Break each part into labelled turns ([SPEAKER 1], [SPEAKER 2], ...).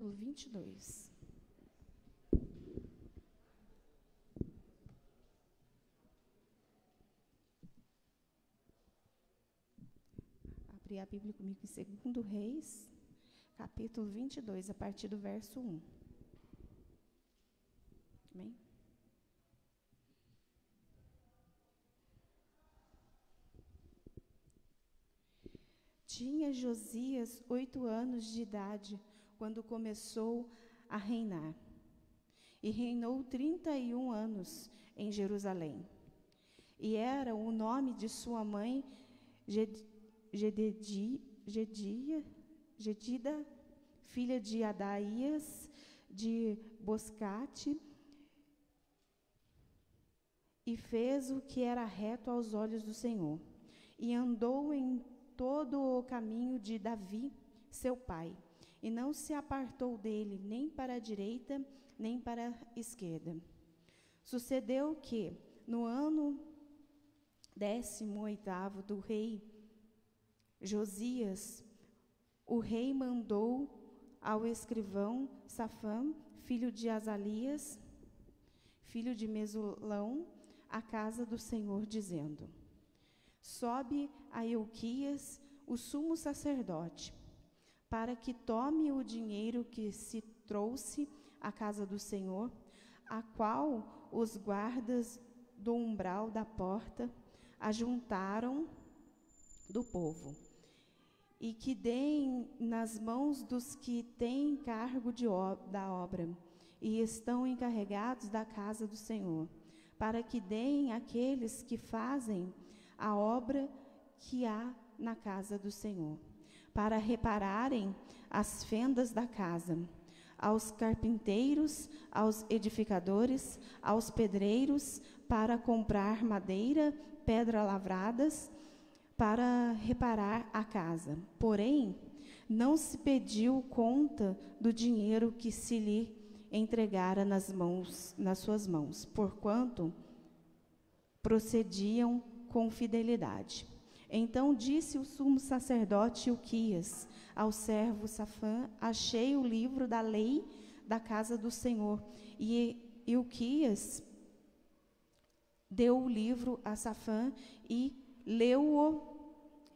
[SPEAKER 1] 22. Abri a Bíblia comigo em 2 Reis, capítulo 22, a partir do verso 1. Amém? Tinha Josias 8 anos de idade quando começou a reinar, e reinou 31 anos em Jerusalém. E era o nome de sua mãe Jedida, filha de Adaías, de Boscate, e fez o que era reto aos olhos do Senhor, e andou em todo o caminho de Davi, seu pai, e não se apartou dele nem para a direita, nem para a esquerda. Sucedeu que, no ano 18º do rei Josias, o rei mandou ao escrivão Safã, filho de Azalias, filho de Mesulão, à casa do Senhor, dizendo: sobe a Ilquias, o sumo sacerdote, para que tome o dinheiro que se trouxe à casa do Senhor, a qual os guardas do umbral da porta ajuntaram do povo, e que deem nas mãos dos que têm encargo da obra e estão encarregados da casa do Senhor, para que deem àqueles que fazem a obra que há na casa do Senhor, para repararem as fendas da casa, aos carpinteiros, aos edificadores, aos pedreiros, para comprar madeira, pedra lavradas, para reparar a casa. Porém, não se pediu conta do dinheiro que se lhe entregara nas suas mãos, porquanto procediam com fidelidade. Então disse o sumo sacerdote Ilquias ao servo Safã: achei o livro da lei da casa do Senhor. E Ilquias deu o livro a Safã e leu-o.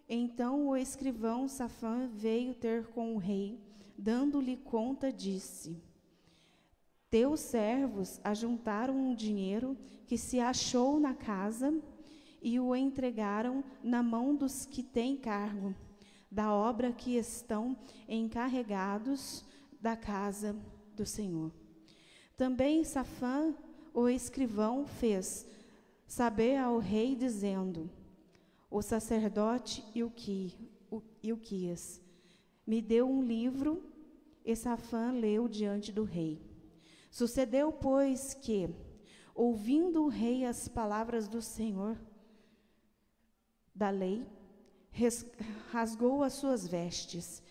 [SPEAKER 1] Então o escrivão Safã veio ter com o rei, dando-lhe conta, disse: teus servos ajuntaram um dinheiro que se achou na casa e o entregaram na mão dos que têm cargo da obra, que estão encarregados da casa do Senhor. Também Safã, o escrivão, fez saber ao rei, dizendo: o sacerdote Ilquias me deu um livro, e Safã leu diante do rei. Sucedeu, pois, que, ouvindo o rei as palavras do Senhor da lei, rasgou as suas vestes.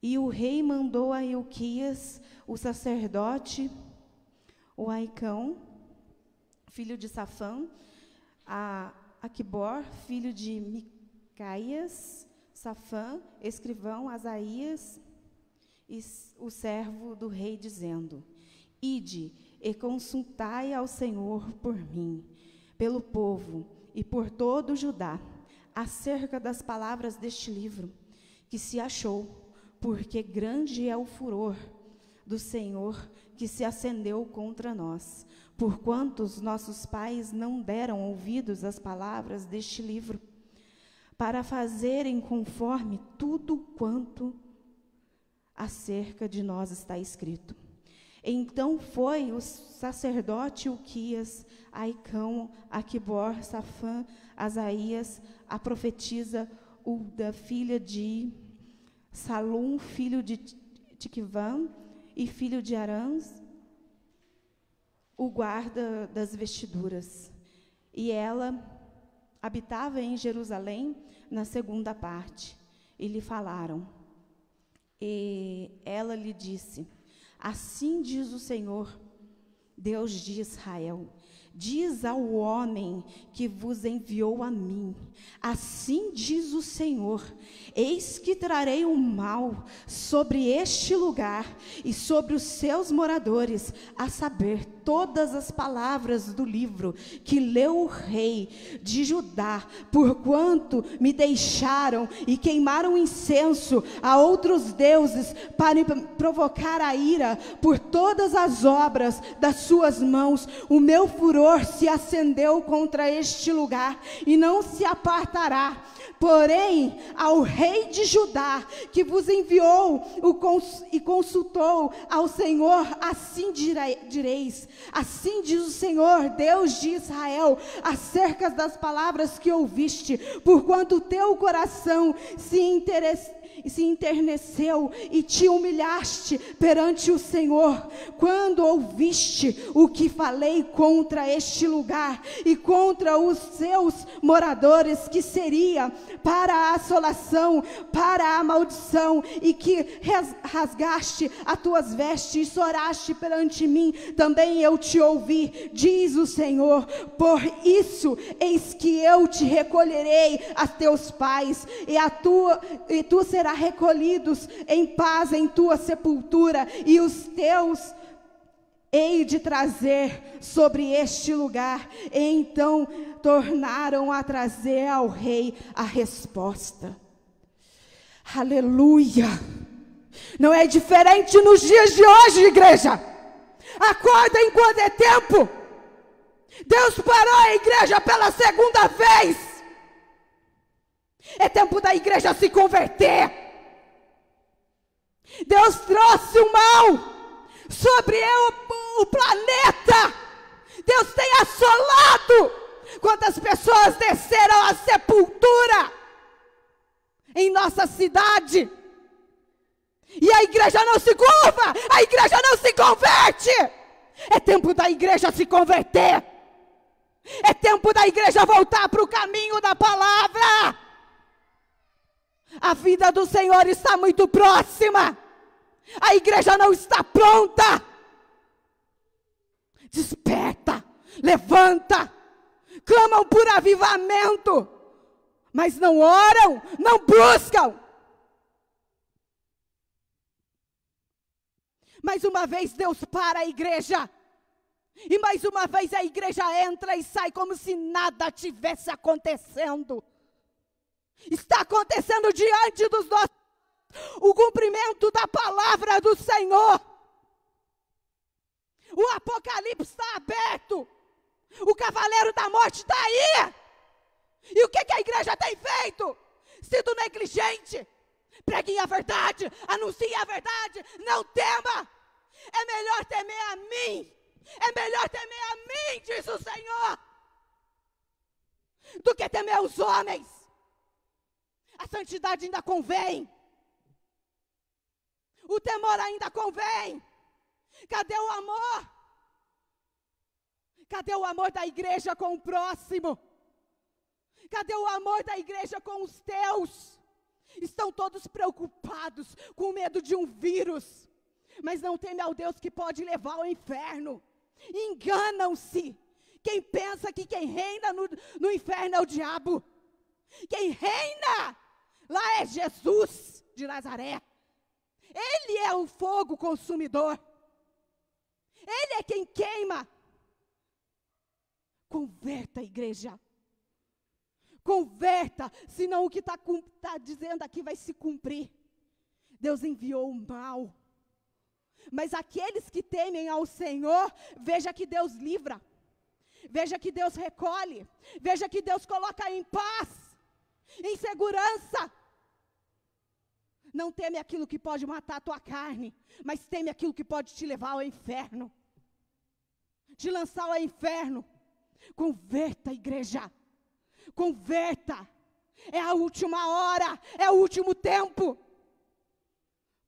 [SPEAKER 1] E o rei mandou a Ilquias, o sacerdote, o Aicão, filho de Safã, a Aquibor, filho de Micaias, Safã, escrivão, Asaías, e o servo do rei, dizendo: ide e consultai ao Senhor por mim, pelo povo e por todo o Judá, acerca das palavras deste livro que se achou, porque grande é o furor do Senhor que se acendeu contra nós, porquanto os nossos pais não deram ouvidos às palavras deste livro, para fazerem conforme tudo quanto acerca de nós está escrito. Então foi o sacerdote Ilquias, Aicão, Aquibor, Safã, Asaías, a profetisa Ulda, filha de Salum, filho de Tiquivã e filho de Arãs, o guarda das vestiduras. E ela habitava em Jerusalém, na segunda parte. E lhe falaram. E ela lhe disse: assim diz o Senhor, Deus de Israel: diz ao homem que vos enviou a mim, assim diz o Senhor, eis que trarei o mal sobre este lugar e sobre os seus moradores, a saber, todas as palavras do livro que leu o rei de Judá, porquanto me deixaram e queimaram incenso a outros deuses para me provocar a ira por todas as obras das suas mãos. O meu furor se acendeu contra este lugar e não se apartará. Porém, ao rei de Judá, que vos enviou e consultou ao Senhor, assim direis, assim diz o Senhor, Deus de Israel, acerca das palavras que ouviste, porquanto o teu coração se enterneceu e te humilhaste perante o Senhor, quando ouviste o que falei contra este lugar e contra os seus moradores, que seria para a assolação, para a maldição, e que rasgaste as tuas vestes e choraste perante mim, também eu te ouvi, diz o Senhor. Por isso, eis que eu te recolherei a teus pais, e tu serás recolhidos em paz em tua sepultura, e os teus hei de trazer sobre este lugar. E então tornaram a trazer ao rei a resposta. Aleluia! Não é diferente nos dias de hoje, igreja. Acorda enquanto é tempo. Deus parou a igreja pela segunda vez. É tempo da igreja se converter. Deus trouxe o mal sobre o planeta. Deus tem assolado. Quantas pessoas desceram à sepultura em nossa cidade, e a igreja não se curva, a igreja não se converte. É tempo da igreja se converter. É tempo da igreja voltar para o caminho da palavra. A vida do Senhor está muito próxima. A igreja não está pronta. Desperta, levanta. Clamam por avivamento, mas não oram, não buscam. Mais uma vez Deus para a igreja, e mais uma vez a igreja entra e sai como se nada tivesse acontecendo. Está acontecendo diante dos nossos o cumprimento da palavra do Senhor. O Apocalipse está aberto. O cavaleiro da morte está aí. E o que a igreja tem feito? Sido negligente. Preguem a verdade, anunciem a verdade, não tema. É melhor temer a mim. É melhor temer a mim, diz o Senhor, do que temer os homens. A santidade ainda convém. O temor ainda convém. Cadê o amor? Cadê o amor da igreja com o próximo? Cadê o amor da igreja com os teus? Estão todos preocupados, com medo de um vírus, mas não temem ao Deus que pode levar ao inferno. Enganam-se. Quem pensa que quem reina no inferno é o diabo. Quem reina lá é Jesus de Nazaré. Ele é o fogo consumidor. Ele é quem queima. Converta a igreja. Converta, senão o que está dizendo aqui vai se cumprir. Deus enviou o mal. Mas aqueles que temem ao Senhor, veja que Deus livra. Veja que Deus recolhe. Veja que Deus coloca em paz, em segurança. Não teme aquilo que pode matar a tua carne, mas teme aquilo que pode te levar ao inferno. Te lançar ao inferno. Converta, igreja. Converta. É a última hora, é o último tempo.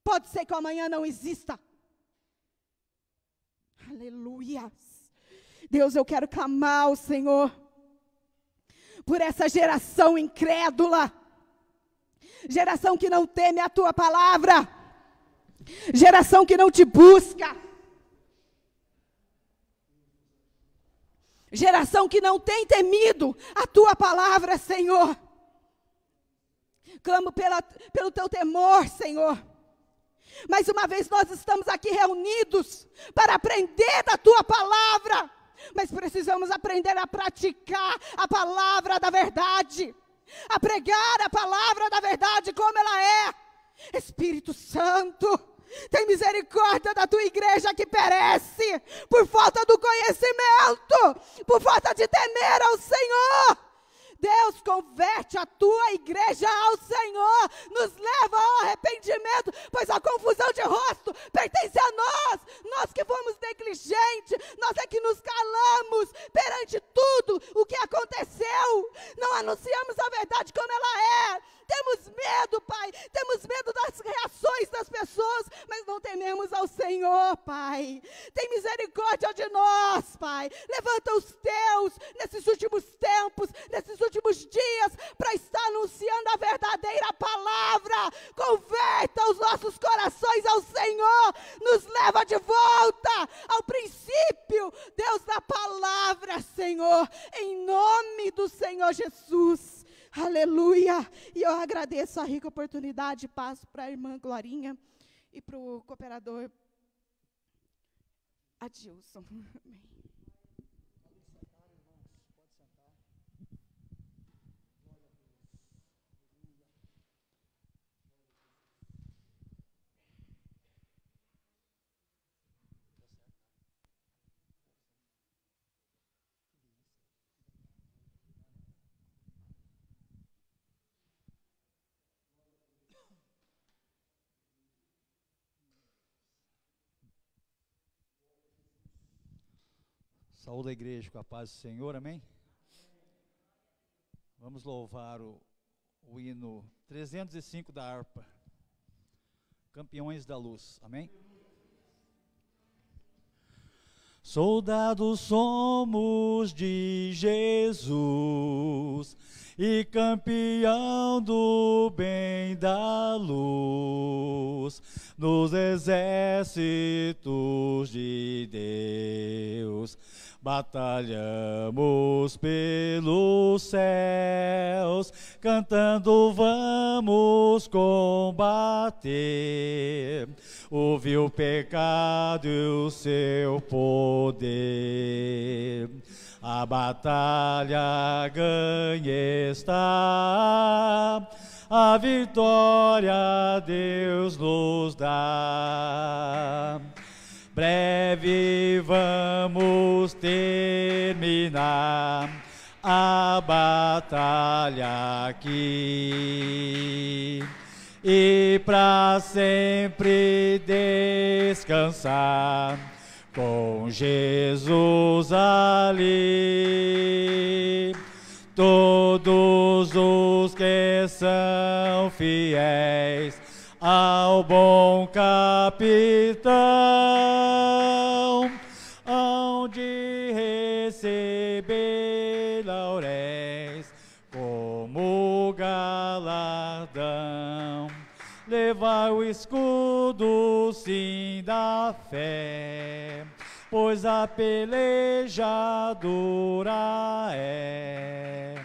[SPEAKER 1] Pode ser que o amanhã não exista. Aleluia. Deus, eu quero clamar ao Senhor por essa geração incrédula, geração que não teme a tua palavra, geração que não te busca, Geração que não tem temido a tua palavra, Senhor. Clamo pelo teu temor, Senhor. Mais uma vez nós estamos aqui reunidos para aprender da tua palavra. Mas precisamos aprender a praticar a palavra da verdade. A pregar a palavra da verdade como ela é. Espírito Santo, tem misericórdia da tua igreja que perece por falta do conhecimento, por falta de temer ao Senhor. Deus, converte a tua igreja ao Senhor, nos leva ao arrependimento, pois a confusão de rosto pertence a nós que fomos negligentes, nós é que nos calamos perante tudo o que aconteceu, não anunciamos a verdade como ela é. Temos medo, Pai, temos medo das reações das pessoas, mas não tememos ao Senhor, Pai. Tem misericórdia de nós, Pai. Levanta os teus nesses últimos tempos, nesses últimos dias, para estar anunciando a verdadeira palavra. Converta os nossos corações ao Senhor, nos leva de volta ao princípio, Deus, da palavra, Senhor, em nome do Senhor Jesus. Aleluia, e eu agradeço a rica oportunidade, passo para a irmã Glorinha e para o cooperador Adilson.
[SPEAKER 2] Saúde a igreja com a paz do Senhor, amém? Vamos louvar o hino 305 da harpa, Campeões da Luz, amém? Soldados somos de Jesus e campeão do bem da luz, nos exércitos de Deus. Batalhamos pelos céus, cantando vamos combater o vil pecado e o seu poder. A batalha ganha está, a vitória Deus nos dá. Breve vamos terminar a batalha aqui e para sempre descansar com Jesus ali. Todos os que são fiéis ao bom capitão, hão de receber lauréis como galardão. Levai o escudo, sim, da fé, pois a peleja dura é.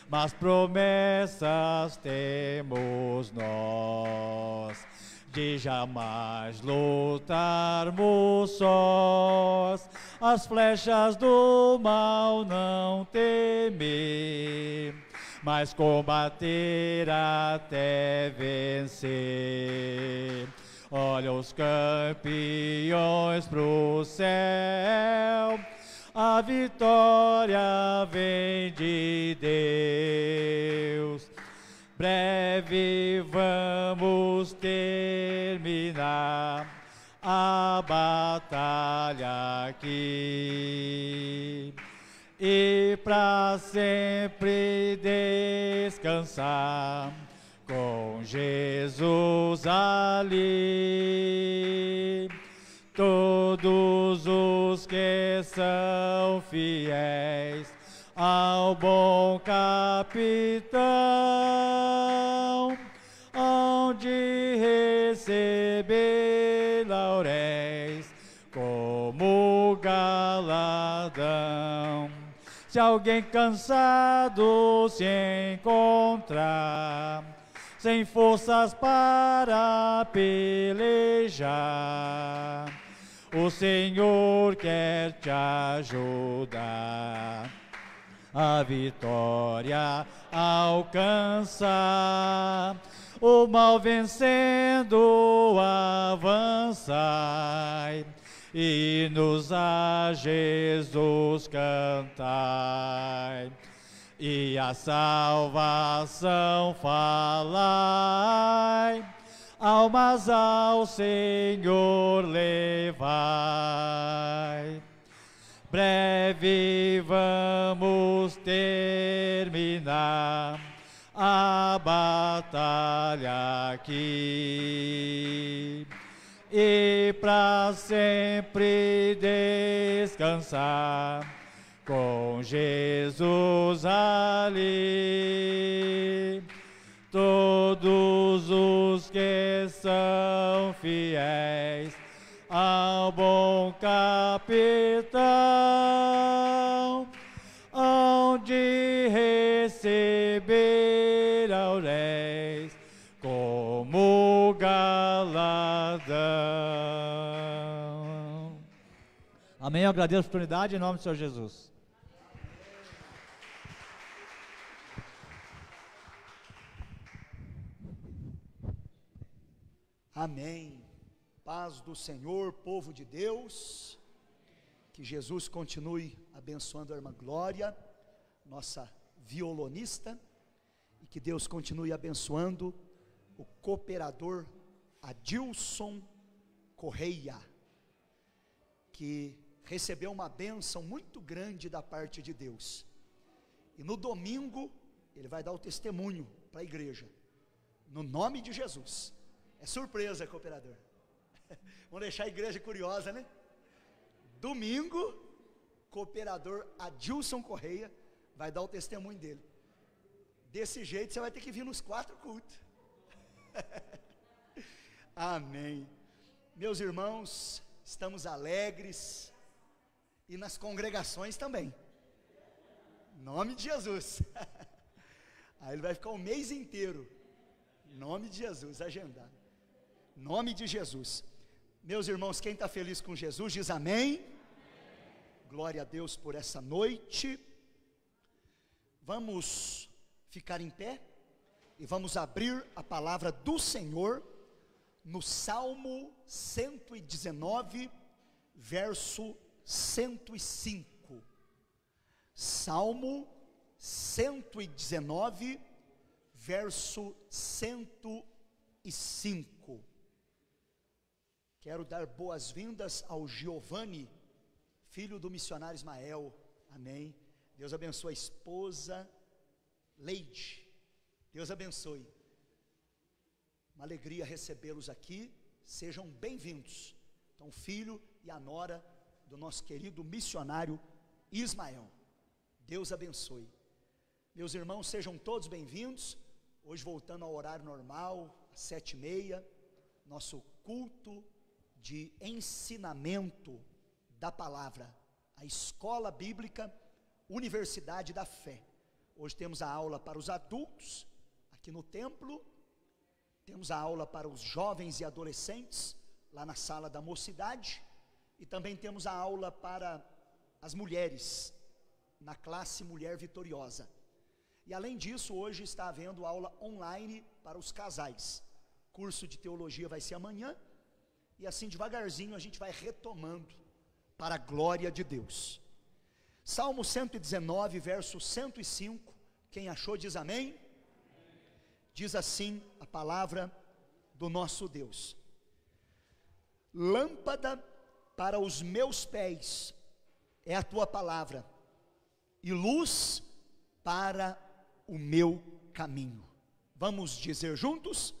[SPEAKER 2] Mas promessas temos nós, de jamais lutarmos sós, as flechas do mal não temer, mas combater até vencer. Olha os campeões pro céu, a vitória vem de Deus. Breve vamos terminar a batalha aqui e para sempre descansar com Jesus ali. Todos os que são fiéis ao bom capitão, hão de receber lauréis como galardão. Se alguém cansado se encontrar, sem forças para pelejar, o Senhor quer te ajudar a vitória alcançar. O mal vencendo avançai, e nos a Jesus cantai, e a salvação falai, almas ao Senhor levai. Breve vamos terminar a batalha aqui, e para sempre descansar com Jesus ali. Todos os que são fiéis ao bom capitão, onde receber auréis como galardão. Amém. Eu agradeço a oportunidade em nome do Senhor Jesus.
[SPEAKER 3] Amém. Paz do Senhor, povo de Deus. Que Jesus continue abençoando a irmã Glória, nossa violonista, e que Deus continue abençoando o cooperador Adilson Correia, que recebeu uma bênção muito grande da parte de Deus. E no domingo ele vai dar o testemunho para a igreja, no nome de Jesus. É surpresa, cooperador. Vamos deixar a igreja curiosa, né? Domingo, cooperador Adilson Correia vai dar o testemunho dele. Desse jeito você vai ter que vir nos 4 cultos. Amém. Meus irmãos, estamos alegres, e nas congregações também, em nome de Jesus. Aí ele vai ficar o mês inteiro, em nome de Jesus, agendado, em nome de Jesus. Meus irmãos, quem está feliz com Jesus, diz amém. Amém. Glória a Deus por essa noite. Vamos ficar em pé e vamos abrir a palavra do Senhor no Salmo 119, verso 105. Salmo 119, verso 105. Quero dar boas-vindas ao Giovanni, filho do missionário Ismael. Amém. Deus abençoe a esposa Leide. Deus abençoe. Uma alegria recebê-los aqui. Sejam bem-vindos. Então, o filho e a nora do nosso querido missionário Ismael. Deus abençoe. Meus irmãos, sejam todos bem-vindos. Hoje voltando ao horário normal, às 7h30, nosso culto de ensinamento da palavra, a escola bíblica, Universidade da Fé. Hoje temos a aula para os adultos, aqui no templo, temos a aula para os jovens e adolescentes, lá na sala da mocidade, e também temos a aula para as mulheres, na classe Mulher Vitoriosa. E além disso, hoje está havendo aula online para os casais. Curso de teologia vai ser amanhã, e assim devagarzinho a gente vai retomando, para a glória de Deus. Salmo 119, verso 105, quem achou diz amém. Diz assim a palavra do nosso Deus: lâmpada para os meus pés é a tua palavra, e luz para o meu caminho. Vamos dizer juntos: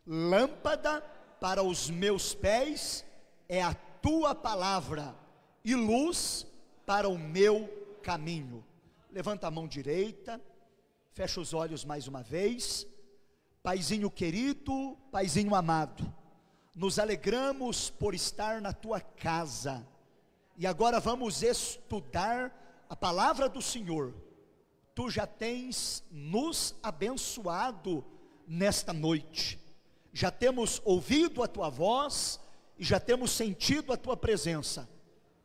[SPEAKER 3] lâmpada para os meus pés é a tua palavra, e luz para o meu caminho. Levanta a mão direita, fecha os olhos mais uma vez. Paizinho querido, Paizinho amado, nos alegramos por estar na tua casa, e agora vamos estudar a palavra do Senhor, tu já tens nos abençoado nesta noite. Já temos ouvido a tua voz e já temos sentido a tua presença.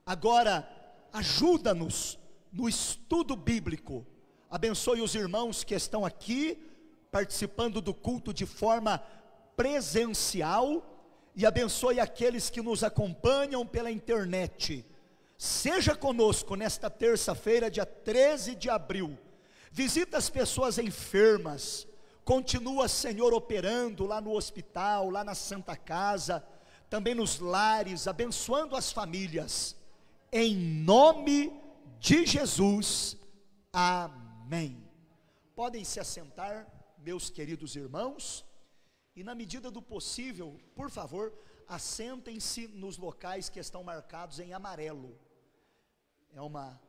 [SPEAKER 3] Agora, ajuda-nos no estudo bíblico. Abençoe os irmãos que estão aqui participando do culto de forma presencial e abençoe aqueles que nos acompanham pela internet. Seja conosco nesta terça-feira, dia 13 de abril. Visita as pessoas enfermas. Continua, Senhor, operando lá no hospital, lá na Santa Casa, também nos lares, abençoando as famílias. Em nome de Jesus. Amém. Podem se assentar, meus queridos irmãos, e na medida do possível, por favor, assentem-se nos locais que estão marcados em amarelo. É uma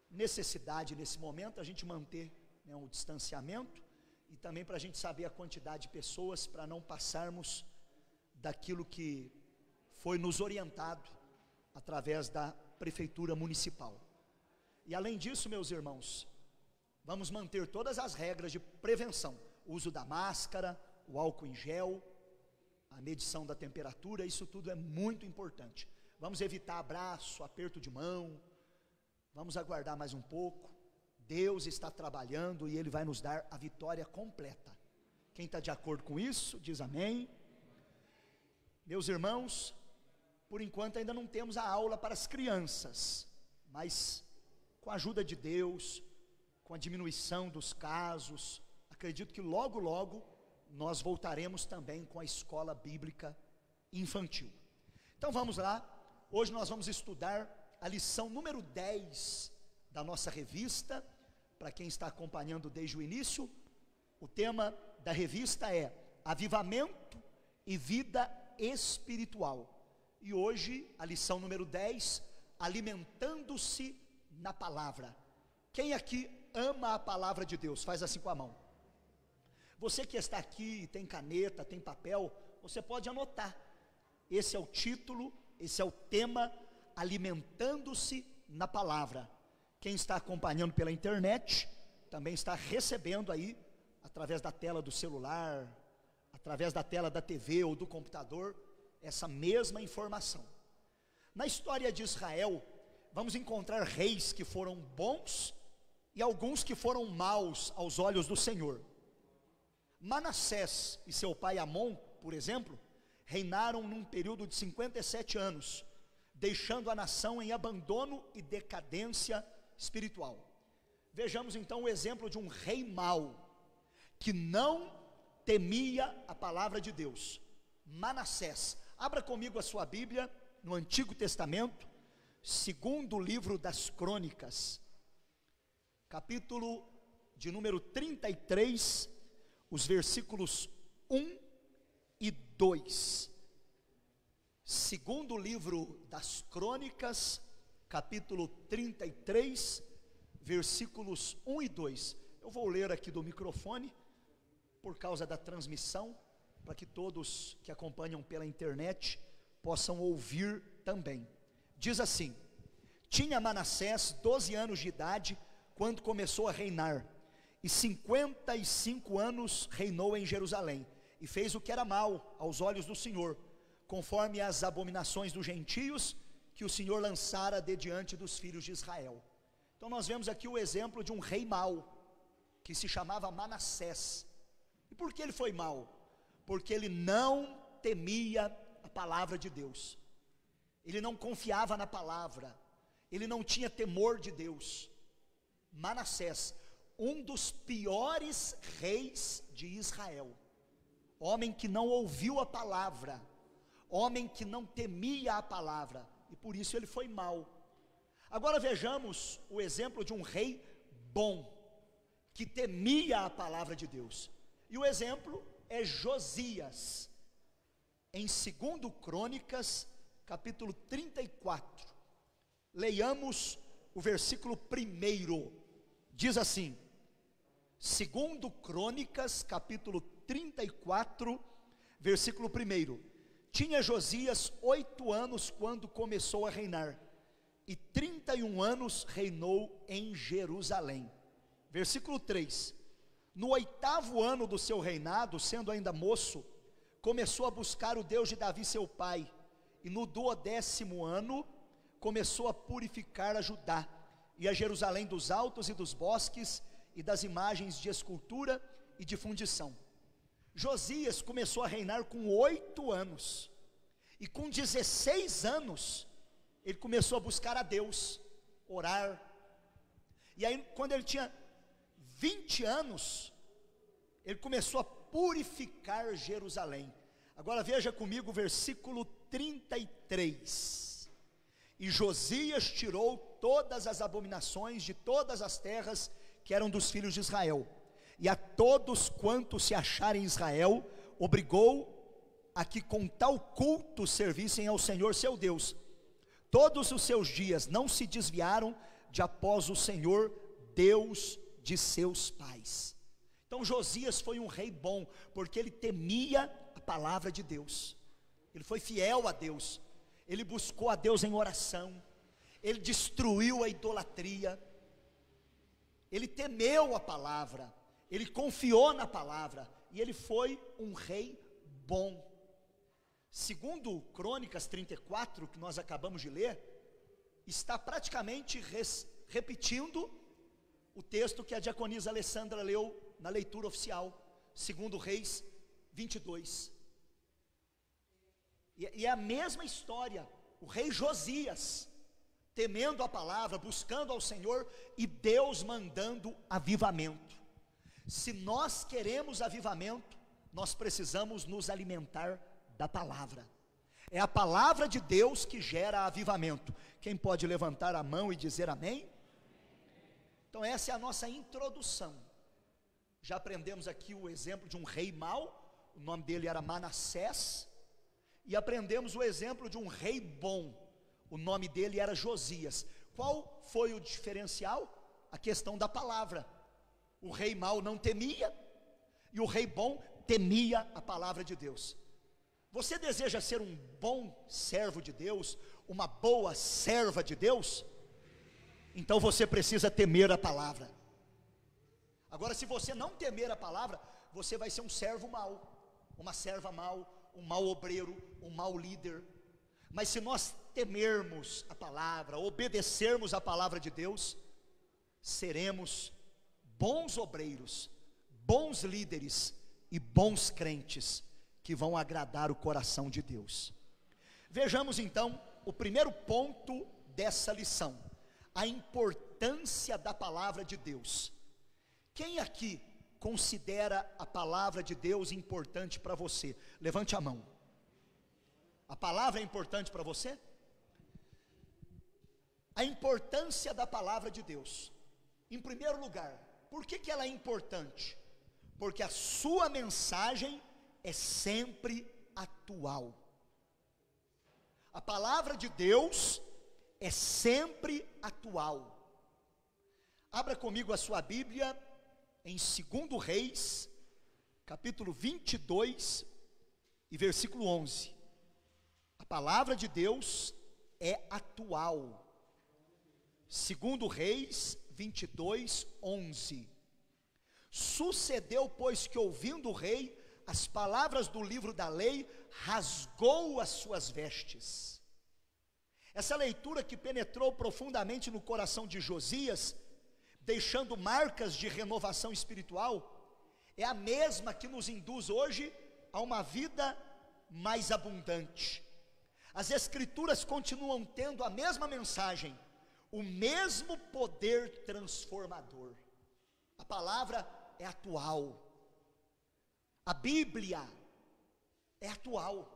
[SPEAKER 3] necessidade nesse momento a gente manter, né, um distanciamento, e também para a gente saber a quantidade de pessoas, para não passarmos daquilo que foi nos orientado através da prefeitura municipal. E além disso, meus irmãos, vamos manter todas as regras de prevenção, o uso da máscara, o álcool em gel, a medição da temperatura, isso tudo é muito importante. Vamos evitar abraço, aperto de mão, vamos aguardar mais um pouco. Deus está trabalhando e Ele vai nos dar a vitória completa. Quem está de acordo com isso, diz amém. Meus irmãos, por enquanto ainda não temos a aula para as crianças, mas com a ajuda de Deus, com a diminuição dos casos, acredito que logo, logo, nós voltaremos também com a escola bíblica infantil. Então vamos lá, hoje nós vamos estudar a lição número 10 da nossa revista. Para quem está acompanhando desde o início, o tema da revista é Avivamento e Vida Espiritual. E hoje, a lição número 10, Alimentando-se na Palavra. Quem aqui ama a Palavra de Deus? Faz assim com a mão. Você que está aqui, tem caneta, tem papel, você pode anotar. Esse é o título, esse é o tema, Alimentando-se na Palavra. Quem está acompanhando pela internet, também está recebendo aí, através da tela do celular, através da tela da TV ou do computador, essa mesma informação. Na história de Israel, vamos encontrar reis que foram bons e alguns que foram maus aos olhos do Senhor. Manassés e seu pai Amon, por exemplo, reinaram num período de 57 anos, deixando a nação em abandono e decadência espiritual. Vejamos então o exemplo de um rei mau, que não temia a palavra de Deus. Manassés. Abra comigo a sua Bíblia, no Antigo Testamento, segundo livro das Crônicas, capítulo de número 33, os versículos 1 e 2. Segundo livro das Crônicas, capítulo 33, versículos 1 e 2. Eu vou ler aqui do microfone, por causa da transmissão, para que todos que acompanham pela internet possam ouvir também. Diz assim: tinha Manassés 12 anos de idade quando começou a reinar, e 55 anos reinou em Jerusalém, e fez o que era mal aos olhos do Senhor, conforme as abominações dos gentios que o Senhor lançara de diante dos filhos de Israel. Então nós vemos aqui o exemplo de um rei mau, que se chamava Manassés. E por que ele foi mau? Porque ele não temia a palavra de Deus, ele não confiava na palavra, ele não tinha temor de Deus. Manassés, um dos piores reis de Israel, homem que não ouviu a palavra, homem que não temia a palavra, e por isso ele foi mau. Agora vejamos o exemplo de um rei bom, que temia a palavra de Deus, e o exemplo é Josias, em 2 Crônicas, capítulo 34, leiamos o versículo 1, diz assim, 2 Crônicas, capítulo 34, versículo 1, tinha Josias 8 anos quando começou a reinar, e 31 anos reinou em Jerusalém. Versículo 3: no 8º ano do seu reinado, sendo ainda moço, começou a buscar o Deus de Davi seu pai, e no 12º ano começou a purificar a Judá e a Jerusalém dos altos e dos bosques e das imagens de escultura e de fundição. Josias começou a reinar com 8 anos, e com 16 anos, ele começou a buscar a Deus, orar, e aí quando ele tinha 20 anos, ele começou a purificar Jerusalém. Agora veja comigo o versículo 33, e Josias tirou todas as abominações de todas as terras que eram dos filhos de Israel, e a todos quantos se acharem em Israel, obrigou a que com tal culto servissem ao Senhor seu Deus. Todos os seus dias não se desviaram de após o Senhor, Deus de seus pais. Então Josias foi um rei bom, porque ele temia a palavra de Deus, ele foi fiel a Deus, ele buscou a Deus em oração, ele destruiu a idolatria, ele temeu a palavra, ele confiou na palavra, e ele foi um rei bom. Segundo Crônicas 34, que nós acabamos de ler, está praticamente repetindo o texto que a diaconisa Alessandra leu na leitura oficial, segundo Reis 22, e é a mesma história, o rei Josias, temendo a palavra, buscando ao Senhor, e Deus mandando avivamento. Se nós queremos avivamento, nós precisamos nos alimentar da palavra. É a palavra de Deus que gera avivamento. Quem pode levantar a mão e dizer amém? Então essa é a nossa introdução. Já aprendemos aqui o exemplo de um rei mau, o nome dele era Manassés, e aprendemos o exemplo de um rei bom, o nome dele era Josias. Qual foi o diferencial? A questão da palavra. O rei mau não temia, e o rei bom temia a palavra de Deus. Você deseja ser um bom servo de Deus, uma boa serva de Deus? Então você precisa temer a palavra. Agora, se você não temer a palavra, você vai ser um servo mau, uma serva mau, um mau obreiro, um mau líder. Mas se nós temermos a palavra, obedecermos a palavra de Deus, seremos bons obreiros, bons líderes e bons crentes, que vão agradar o coração de Deus. Vejamos então o primeiro ponto dessa lição: a importância da palavra de Deus. Quem aqui considera a palavra de Deus importante para você? Levante a mão. A palavra é importante para você? A importância da palavra de Deus. Em primeiro lugar, por que ela é importante? Porque a sua mensagem é sempre atual. A palavra de Deus é sempre atual. Abra comigo a sua Bíblia em 2 Reis, capítulo 22 e versículo 11. A palavra de Deus é atual. 2 Reis 22, 11. Sucedeu, pois, que ouvindo o rei as palavras do livro da lei, rasgou as suas vestes. Essa leitura que penetrou profundamente no coração de Josias, deixando marcas de renovação espiritual, é a mesma que nos induz hoje a uma vida mais abundante. As escrituras continuam tendo a mesma mensagem, o mesmo poder transformador. A palavra é atual. A Bíblia é atual.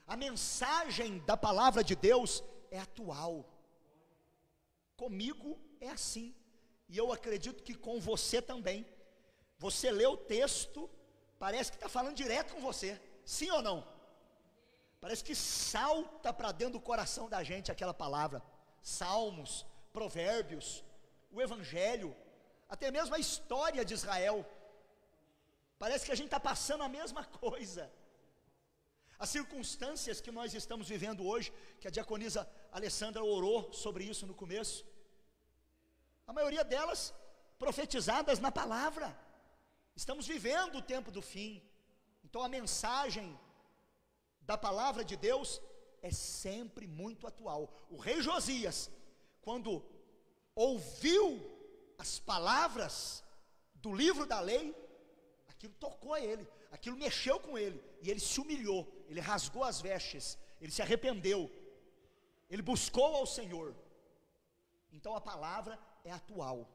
[SPEAKER 3] A mensagem da palavra de Deus é atual. Comigo é assim, e eu acredito que com você também. Você lê o texto, parece que está falando direto com você, sim ou não? Parece que salta para dentro do coração da gente aquela palavra. Salmos, provérbios, o Evangelho, até mesmo a história de Israel. Parece que a gente está passando a mesma coisa. As circunstâncias que nós estamos vivendo hoje, que a diaconisa Alessandra orou sobre isso no começo, a maioria delas profetizadas na palavra. Estamos vivendo o tempo do fim. Então a mensagem da palavra de Deus é sempre muito atual. O rei Josias, quando ouviu as palavras do livro da lei, aquilo tocou ele, aquilo mexeu com ele, e ele se humilhou, ele rasgou as vestes, ele se arrependeu, ele buscou ao Senhor. Então a palavra é atual,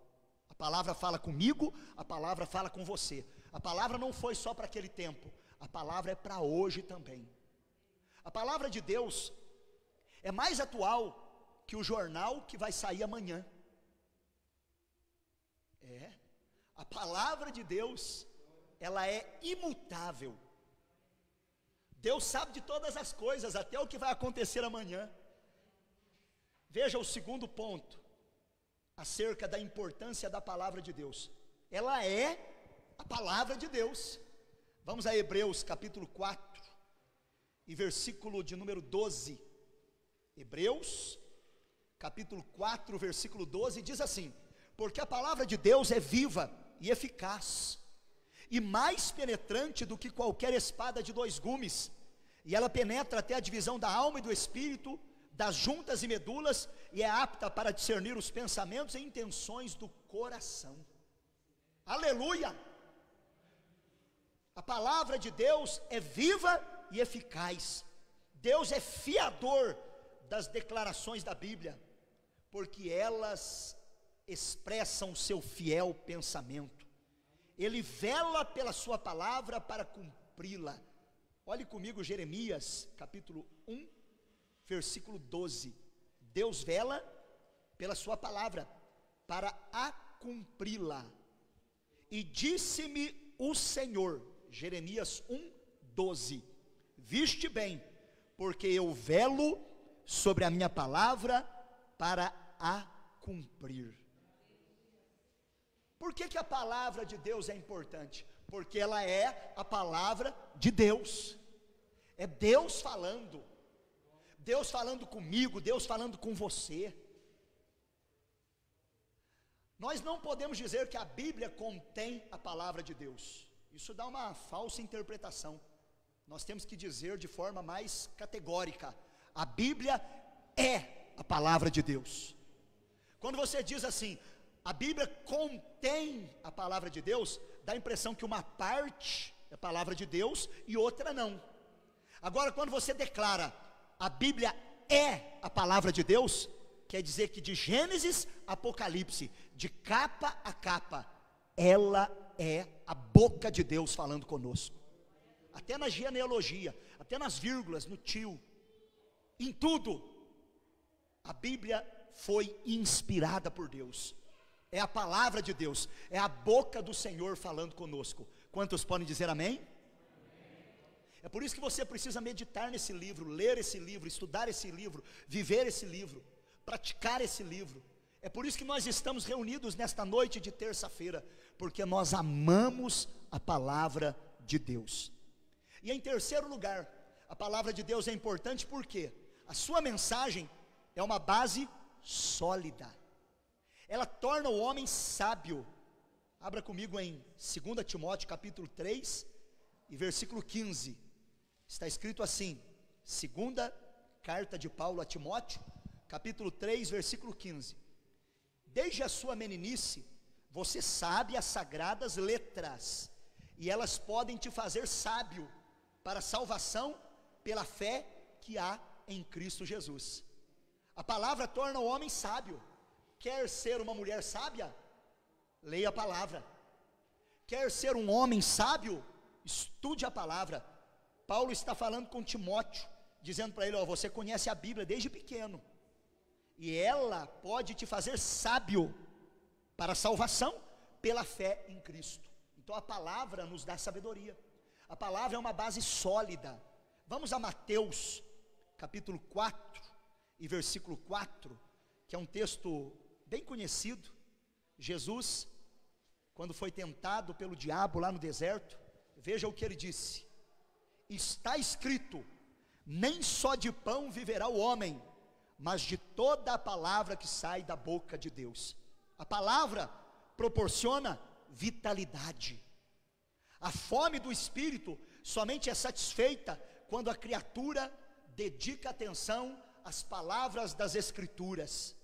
[SPEAKER 3] a palavra fala comigo, a palavra fala com você. A palavra não foi só para aquele tempo, a palavra é para hoje também. A palavra de Deus é mais atual que o jornal que vai sair amanhã. A palavra de Deus, ela é imutável. Deus sabe de todas as coisas, até o que vai acontecer amanhã. Veja o segundo ponto, acerca da importância da palavra de Deus. Ela é a palavra de Deus. Vamos a Hebreus capítulo 4 e versículo de número 12. Hebreus capítulo 4, versículo 12, diz assim: porque a palavra de Deus é viva e eficaz, e mais penetrante do que qualquer espada de dois gumes, e ela penetra até a divisão da alma e do espírito, das juntas e medulas, e é apta para discernir os pensamentos e intenções do coração. Aleluia! A palavra de Deus é viva e eficaz. Deus é fiador das declarações da Bíblia, porque elas expressam o seu fiel pensamento. Ele vela pela sua palavra para cumpri-la. Olhe comigo Jeremias capítulo 1, versículo 12. Deus vela pela sua palavra para a cumpri-la. E disse-me o Senhor, Jeremias 1, 12: viste bem, porque eu velo sobre a minha palavra para a cumprir. Por que a palavra de Deus é importante? Porque ela é a palavra de Deus. É Deus falando comigo, Deus falando com você. Nós não podemos dizer que a Bíblia contém a palavra de Deus. Isso dá uma falsa interpretação. Nós temos que dizer de forma mais categórica: a Bíblia é a palavra de Deus. Quando você diz assim, a Bíblia contém a palavra de Deus, dá a impressão que uma parte é a palavra de Deus e outra não. Agora, quando você declara, a Bíblia é a palavra de Deus, quer dizer que de Gênesis a Apocalipse, de capa a capa, ela é a boca de Deus falando conosco. Até na genealogia, até nas vírgulas, no tio, em tudo, a Bíblia foi inspirada por Deus. É a palavra de Deus, é a boca do Senhor falando conosco. Quantos podem dizer amém? É por isso que você precisa meditar nesse livro, ler esse livro, estudar esse livro, viver esse livro, praticar esse livro. É por isso que nós estamos reunidos nesta noite de terça-feira, porque nós amamos a palavra de Deus. E em terceiro lugar, a palavra de Deus é importante porque a sua mensagem é uma base sólida. Ela torna o homem sábio. Abra comigo em 2 Timóteo capítulo 3 e versículo 15. Está escrito assim, segunda carta de Paulo a Timóteo, capítulo 3, versículo 15. Desde a sua meninice, você sabe as sagradas letras, e elas podem te fazer sábio para a salvação pela fé que há em Cristo Jesus. A palavra torna o homem sábio. Quer ser uma mulher sábia? Leia a palavra. Quer ser um homem sábio? Estude a palavra. Paulo está falando com Timóteo, dizendo para ele, você conhece a Bíblia desde pequeno, e ela pode te fazer sábio para a salvação pela fé em Cristo. Então a palavra nos dá sabedoria. A palavra é uma base sólida. Vamos a Mateus capítulo 4 e versículo 4, que é um texto bem conhecido. Jesus, quando foi tentado pelo diabo lá no deserto, veja o que ele disse: está escrito, Nem só de pão viverá o homem, mas de toda a palavra que sai da boca de Deus. A palavra proporciona vitalidade. A fome do espírito somente é satisfeita quando a criatura dedica atenção às palavras das Escrituras.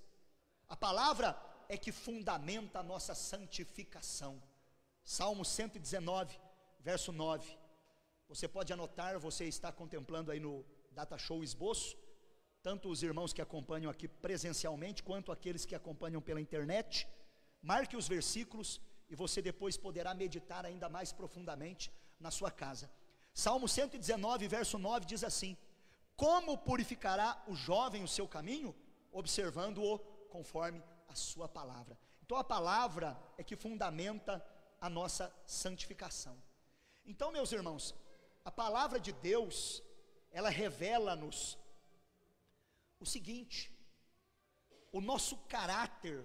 [SPEAKER 3] A palavra é que fundamenta a nossa santificação. Salmo 119, verso 9. Você pode anotar, você está contemplando aí no Data Show esboço, tanto os irmãos que acompanham aqui presencialmente, quanto aqueles que acompanham pela internet. Marque os versículos e você depois poderá meditar ainda mais profundamente na sua casa. Salmo 119, verso 9 diz assim: como purificará o jovem o seu caminho? Observando-o conforme a sua palavra. Então a palavra é que fundamenta a nossa santificação. Então, meus irmãos, a palavra de Deus, ela revela-nos o seguinte: o nosso caráter,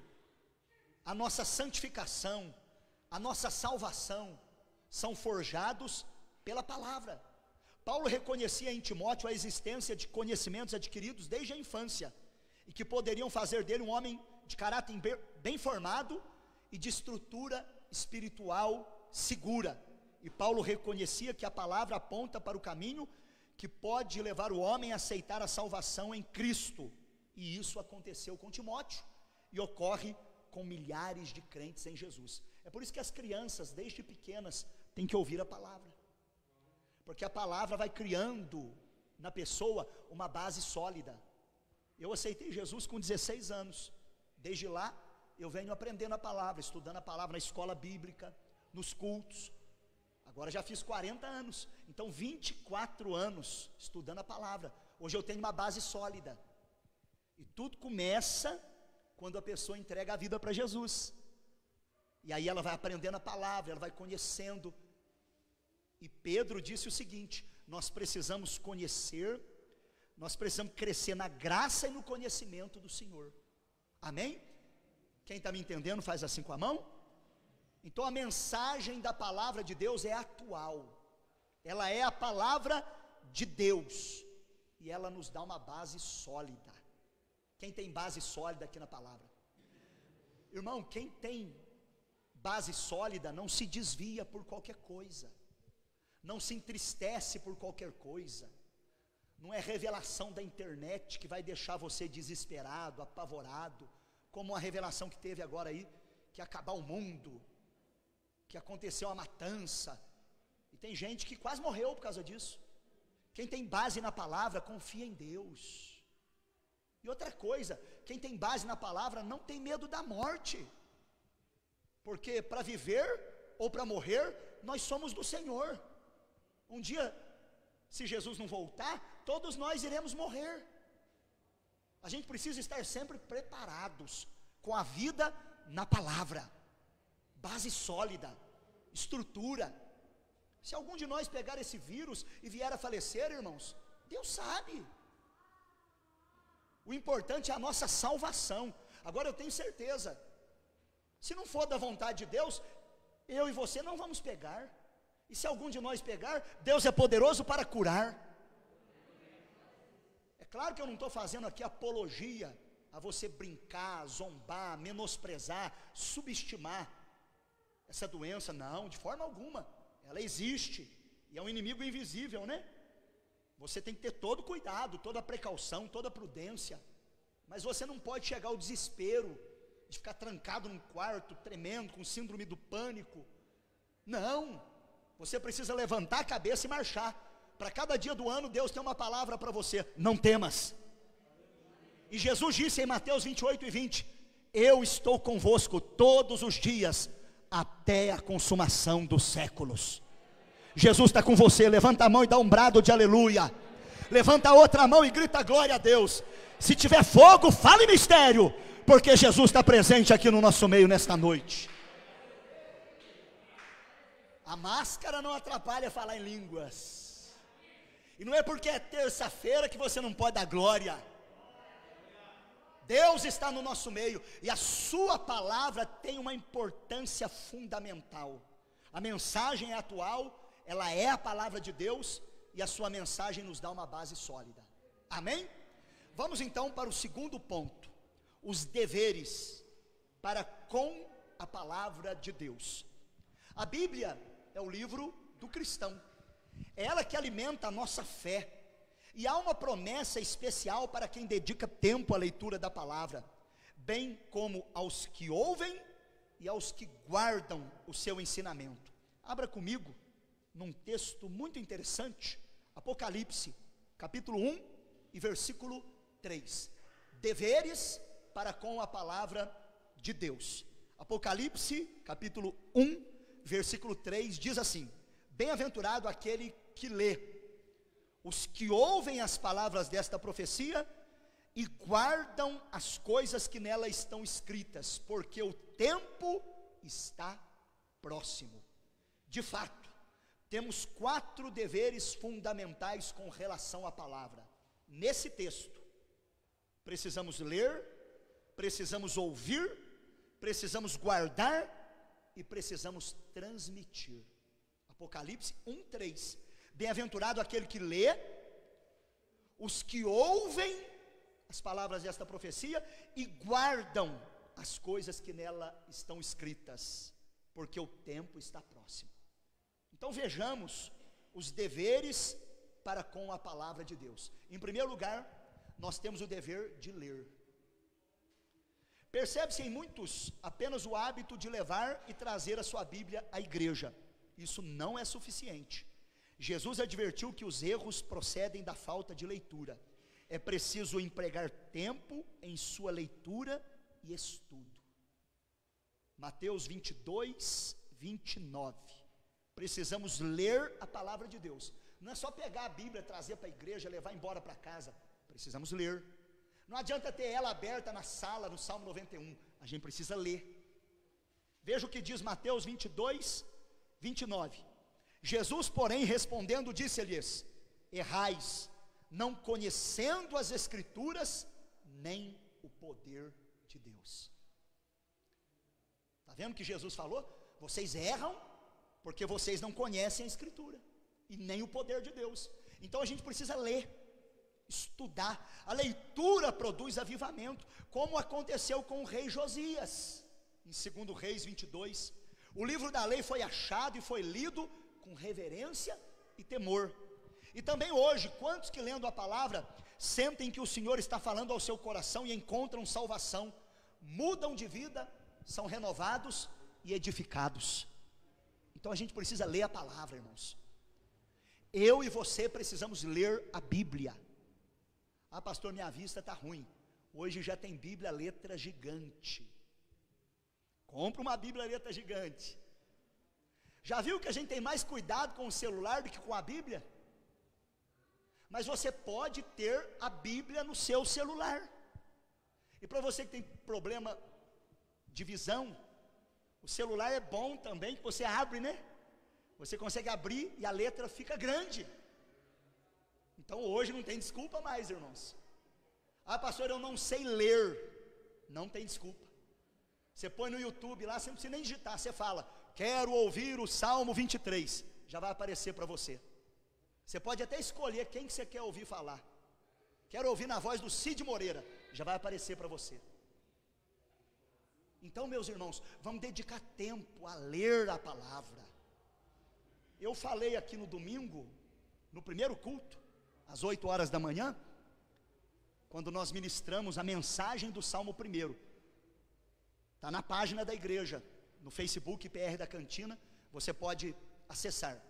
[SPEAKER 3] a nossa santificação, a nossa salvação são forjados pela palavra. Paulo reconhecia em Timóteo a existência de conhecimentos adquiridos desde a infância, e que poderiam fazer dele um homem de caráter bem formado e de estrutura espiritual segura. E Paulo reconhecia que a palavra aponta para o caminho que pode levar o homem a aceitar a salvação em Cristo. E isso aconteceu com Timóteo, e ocorre com milhares de crentes em Jesus. É por isso que as crianças, desde pequenas, têm que ouvir a palavra, porque a palavra vai criando na pessoa uma base sólida. Eu aceitei Jesus com 16 anos, desde lá eu venho aprendendo a palavra, estudando a palavra na escola bíblica, nos cultos. Agora já fiz 40 anos, então 24 anos estudando a palavra. Hoje eu tenho uma base sólida, e tudo começa quando a pessoa entrega a vida para Jesus, e aí ela vai aprendendo a palavra, ela vai conhecendo. E Pedro disse o seguinte: nós precisamos conhecer, nós precisamos crescer na graça e no conhecimento do Senhor. Amém? Quem está me entendendo faz assim com a mão. Então a mensagem da palavra de Deus é atual, ela é a palavra de Deus, e ela nos dá uma base sólida. Quem tem base sólida aqui na palavra? Irmão, quem tem base sólida não se desvia por qualquer coisa, não se entristece por qualquer coisa. Não é revelação da internet que vai deixar você desesperado, apavorado, como a revelação que teve agora aí, que ia acabar o mundo, que aconteceu uma matança, e tem gente que quase morreu por causa disso. Quem tem base na palavra, confia em Deus. E outra coisa, quem tem base na palavra não tem medo da morte, porque para viver ou para morrer, nós somos do Senhor. Um dia, se Jesus não voltar, todos nós iremos morrer. A gente precisa estar sempre preparados, com a vida na palavra, base sólida, estrutura. Se algum de nós pegar esse vírus e vier a falecer, irmãos, Deus sabe. O importante é a nossa salvação. Agora eu tenho certeza, se não for da vontade de Deus, eu e você não vamos pegar. E se algum de nós pegar, Deus é poderoso para curar. É claro que eu não estou fazendo aqui apologia a você brincar, zombar, menosprezar, subestimar essa doença. Não, de forma alguma. Ela existe, e é um inimigo invisível, né? Você tem que ter todo cuidado, toda precaução, toda prudência. Mas você não pode chegar ao desespero de ficar trancado num quarto, tremendo, com síndrome do pânico. Não. Você precisa levantar a cabeça e marchar. Para cada dia do ano, Deus tem uma palavra para você: não temas. E Jesus disse em Mateus 28 e 20: eu estou convosco todos os dias, até a consumação dos séculos. Jesus está com você. Levanta a mão e dá um brado de aleluia. Levanta a outra mão e grita glória a Deus. Se tiver fogo, fale mistério, porque Jesus está presente aqui no nosso meio nesta noite. A máscara não atrapalha falar em línguas. E não é porque é terça-feira que você não pode dar glória. Deus está no nosso meio, e a sua palavra tem uma importância fundamental. A mensagem é atual, ela é a palavra de Deus, e a sua mensagem nos dá uma base sólida. Amém? Vamos então para o segundo ponto: os deveres para com a palavra de Deus. A Bíblia é o livro do cristão, é ela que alimenta a nossa fé, e há uma promessa especial para quem dedica tempo à leitura da palavra, bem como aos que ouvem e aos que guardam o seu ensinamento. Abra comigo num texto muito interessante, Apocalipse, capítulo 1 e versículo 3. Deveres para com a palavra de Deus. Apocalipse, capítulo 1, versículo 3, diz assim: bem-aventurado aquele que lê, os que ouvem as palavras desta profecia e guardam as coisas que nela estão escritas, porque o tempo está próximo. De fato, temos 4 deveres fundamentais com relação à palavra. Nesse texto, precisamos ler, precisamos ouvir, precisamos guardar e precisamos transmitir. Apocalipse 1:3. Bem-aventurado aquele que lê, os que ouvem as palavras desta profecia e guardam as coisas que nela estão escritas, porque o tempo está próximo. Então vejamos os deveres para com a palavra de Deus. Em primeiro lugar, nós temos o dever de ler. Percebe-se em muitos apenas o hábito de levar e trazer a sua Bíblia à igreja. Isso não é suficiente. Jesus advertiu que os erros procedem da falta de leitura. É preciso empregar tempo em sua leitura e estudo. Mateus 22, 29. Precisamos ler a palavra de Deus. Não é só pegar a Bíblia, trazer para a igreja, levar embora para casa. Precisamos ler. Não adianta ter ela aberta na sala, no Salmo 91. A gente precisa ler. Veja o que diz Mateus 22, 29. Jesus, porém, respondendo, disse-lhes: errais, não conhecendo as Escrituras, nem o poder de Deus. Está vendo o que Jesus falou? Vocês erram, porque vocês não conhecem a Escritura, e nem o poder de Deus. Então a gente precisa ler, estudar. A leitura produz avivamento, como aconteceu com o rei Josias, em 2 Reis 22. O livro da lei foi achado e foi lido com reverência e temor. E também hoje, quantos que lendo a palavra, sentem que o Senhor está falando ao seu coração e encontram salvação, mudam de vida, são renovados e edificados. Então a gente precisa ler a palavra, irmãos. Eu e você precisamos ler a Bíblia. Ah, pastor, minha vista está ruim. Hoje já tem Bíblia letra gigante. Compra uma Bíblia letra gigante. Já viu que a gente tem mais cuidado com o celular do que com a Bíblia? Mas você pode ter a Bíblia no seu celular. E para você que tem problema de visão, o celular é bom também, que você abre, né? Você consegue abrir e a letra fica grande. Então hoje não tem desculpa mais, irmãos. Ah, pastor, eu não sei ler. Não tem desculpa. Você põe no YouTube lá, você não precisa nem digitar. Você fala: quero ouvir o Salmo 23. Já vai aparecer para você. Você pode até escolher quem que você quer ouvir falar. Quero ouvir na voz do Cid Moreira. Já vai aparecer para você. Então, meus irmãos, vamos dedicar tempo a ler a palavra. Eu falei aqui no domingo, no primeiro culto, às 8 horas da manhã, quando nós ministramos a mensagem do Salmo 1. Está na página da igreja, no Facebook PR da Cantina, você pode acessar.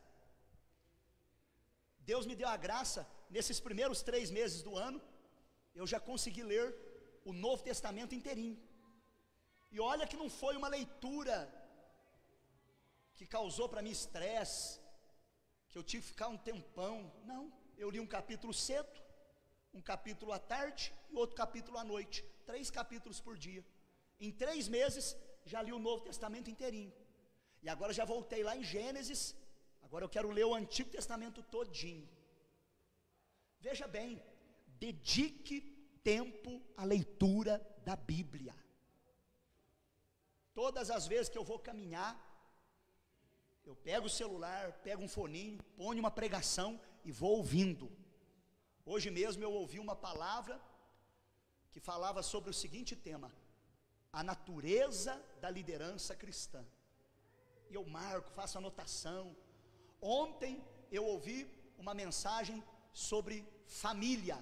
[SPEAKER 3] Deus me deu a graça, nesses primeiros 3 meses do ano, eu já consegui ler o Novo Testamento inteirinho. E olha que não foi uma leitura que causou para mim estresse, que eu tive que ficar um tempão. Não, eu li um capítulo cedo, um capítulo à tarde e outro capítulo à noite. 3 capítulos por dia. Em 3 meses já li o Novo Testamento inteirinho. E agora já voltei lá em Gênesis. Agora eu quero ler o Antigo Testamento todinho. Veja bem, dedique tempo à leitura da Bíblia. Todas as vezes que eu vou caminhar, eu pego o celular, pego um foninho, ponho uma pregação e vou ouvindo. Hoje mesmo eu ouvi uma palavra que falava sobre o seguinte tema: a natureza da liderança cristã. E eu marco, faço anotação. Ontem eu ouvi uma mensagem sobre família.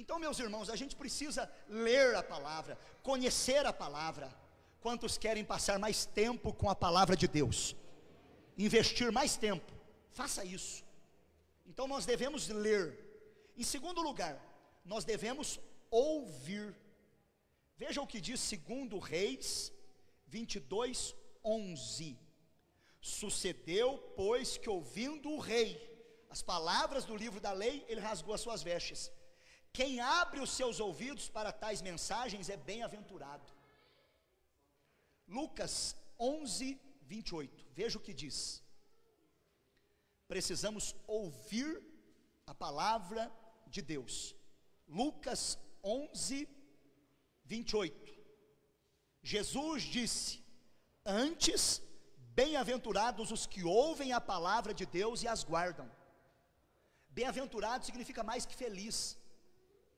[SPEAKER 3] Então, meus irmãos, a gente precisa ler a palavra, conhecer a palavra. Quantos querem passar mais tempo com a palavra de Deus? Investir mais tempo, faça isso. Então nós devemos ler. Em segundo lugar, nós devemos ouvir. Veja o que diz 2 Reis 22:11. Sucedeu, pois, que ouvindo o rei as palavras do livro da lei, ele rasgou as suas vestes. Quem abre os seus ouvidos para tais mensagens é bem-aventurado. Lucas 11:28, veja o que diz. Precisamos ouvir a palavra de Deus. Lucas 11:28. Jesus disse: antes, bem-aventurados os que ouvem a palavra de Deus e as guardam. Bem-aventurado significa mais que feliz.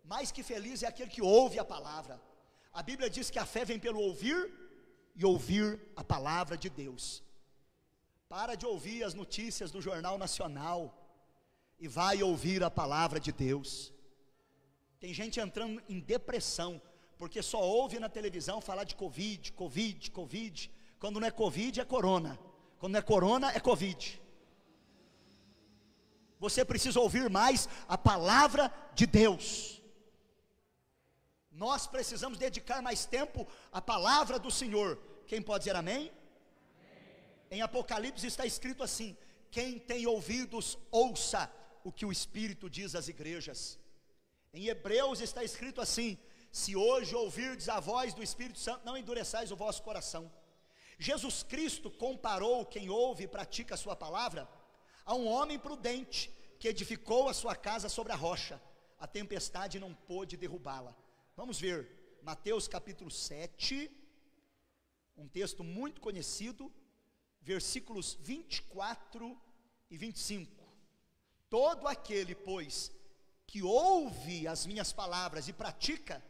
[SPEAKER 3] Mais que feliz é aquele que ouve a palavra. A Bíblia diz que a fé vem pelo ouvir, e ouvir a palavra de Deus. Para de ouvir as notícias do Jornal Nacional e vai ouvir a palavra de Deus. Tem gente entrando em depressão porque só ouve na televisão falar de Covid, Covid, Covid. Quando não é Covid é corona, quando não é corona é Covid. Você precisa ouvir mais a palavra de Deus. Nós precisamos dedicar mais tempo à palavra do Senhor. Quem pode dizer amém? Em Apocalipse está escrito assim: quem tem ouvidos, ouça o que o Espírito diz às igrejas. Em Hebreus está escrito assim: se hoje ouvirdes a voz do Espírito Santo, não endureçais o vosso coração. Jesus Cristo comparou quem ouve e pratica a sua palavra a um homem prudente, que edificou a sua casa sobre a rocha. A tempestade não pôde derrubá-la. Vamos ver, Mateus capítulo 7, um texto muito conhecido, versículos 24 e 25. Todo aquele, pois, que ouve as minhas palavras e pratica,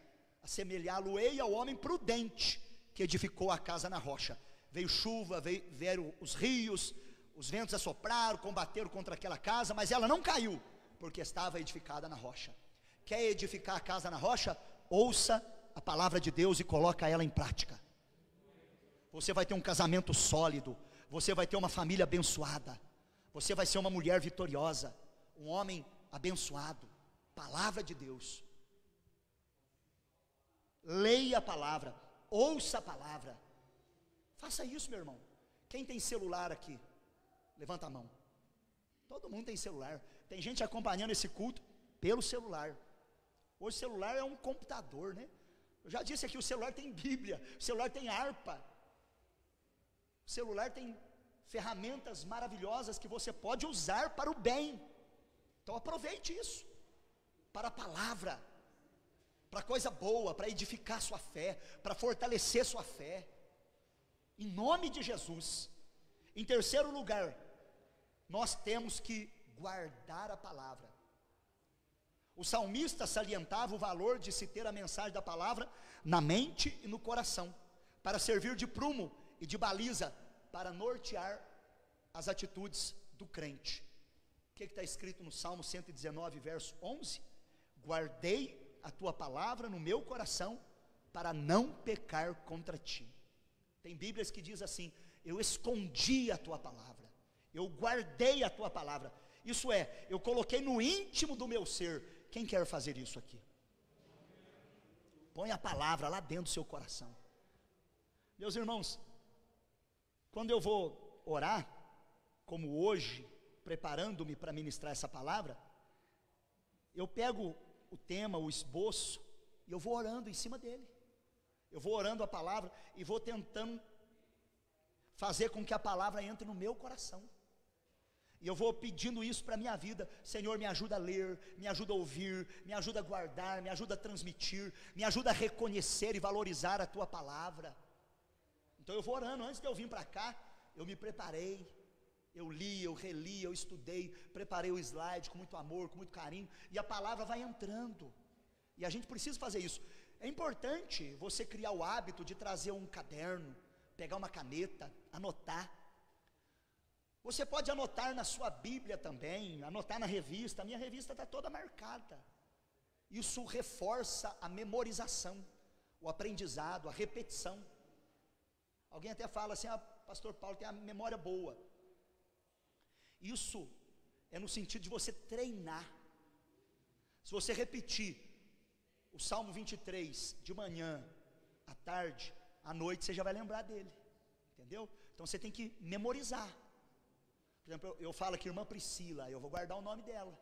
[SPEAKER 3] assemelhá-lo-ei ao homem prudente, que edificou a casa na rocha. Veio chuva, vieram os rios, os ventos assopraram, combateram contra aquela casa, mas ela não caiu, porque estava edificada na rocha. Quer edificar a casa na rocha? Ouça a palavra de Deus e coloca ela em prática. Você vai ter um casamento sólido, você vai ter uma família abençoada, você vai ser uma mulher vitoriosa, um homem abençoado. Palavra de Deus. Leia a palavra, ouça a palavra. Faça isso, meu irmão. Quem tem celular aqui? Levanta a mão. Todo mundo tem celular. Tem gente acompanhando esse culto pelo celular. Hoje o celular é um computador, né? Eu já disse aqui, o celular tem Bíblia, o celular tem harpa, o celular tem ferramentas maravilhosas que você pode usar para o bem. Então aproveite isso, para a palavra, para coisa boa, para edificar sua fé, para fortalecer sua fé, em nome de Jesus. Em terceiro lugar, nós temos que guardar a palavra. O salmista salientava o valor de se ter a mensagem da palavra na mente e no coração, para servir de prumo e de baliza, para nortear as atitudes do crente. O que está escrito no Salmo 119, verso 11? Guardei a tua palavra no meu coração, para não pecar contra ti. Tem Bíblias que diz assim: eu escondi a tua palavra, eu guardei a tua palavra. Isso é, eu coloquei no íntimo do meu ser. Quem quer fazer isso aqui? Põe a palavra lá dentro do seu coração. Meus irmãos, quando eu vou orar, como hoje, preparando-me para ministrar essa palavra, eu pego o tema, o esboço, e eu vou orando em cima dele. Eu vou orando a palavra e vou tentando fazer com que a palavra entre no meu coração. E eu vou pedindo isso para a minha vida. Senhor, me ajuda a ler, me ajuda a ouvir, me ajuda a guardar, me ajuda a transmitir, me ajuda a reconhecer e valorizar a tua palavra. Então eu vou orando. Antes de eu vir para cá, eu me preparei, Eu li, eu reli, eu estudei, preparei o slide com muito amor, com muito carinho, e a palavra vai entrando, e a gente precisa fazer isso. É importante você criar o hábito de trazer um caderno, pegar uma caneta, anotar. Você pode anotar na sua Bíblia também, anotar na revista. A minha revista está toda marcada. Isso reforça a memorização, o aprendizado, a repetição. Alguém até fala assim: pastor Paulo tem a memória boa. Isso é no sentido de você treinar. Se você repetir o Salmo 23 de manhã, à tarde, à noite, você já vai lembrar dele, entendeu? Então você tem que memorizar. Por exemplo, eu falo aqui irmã Priscila, eu vou guardar o nome dela,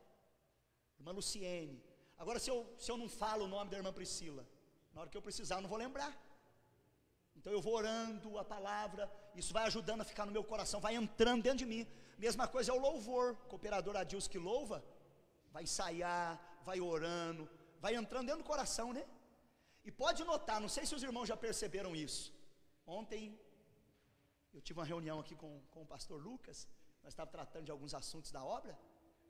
[SPEAKER 3] irmã Luciene. Agora se eu não falo o nome da irmã Priscila, na hora que eu precisar eu não vou lembrar. Então eu vou orando a palavra, isso vai ajudando a ficar no meu coração, vai entrando dentro de mim. Mesma coisa é o louvor, o cooperador Adilson que louva, vai ensaiar, vai orando, vai entrando dentro do coração, né? E pode notar, não sei se os irmãos já perceberam isso. Ontem eu tive uma reunião aqui com o pastor Lucas, nós estávamos tratando de alguns assuntos da obra.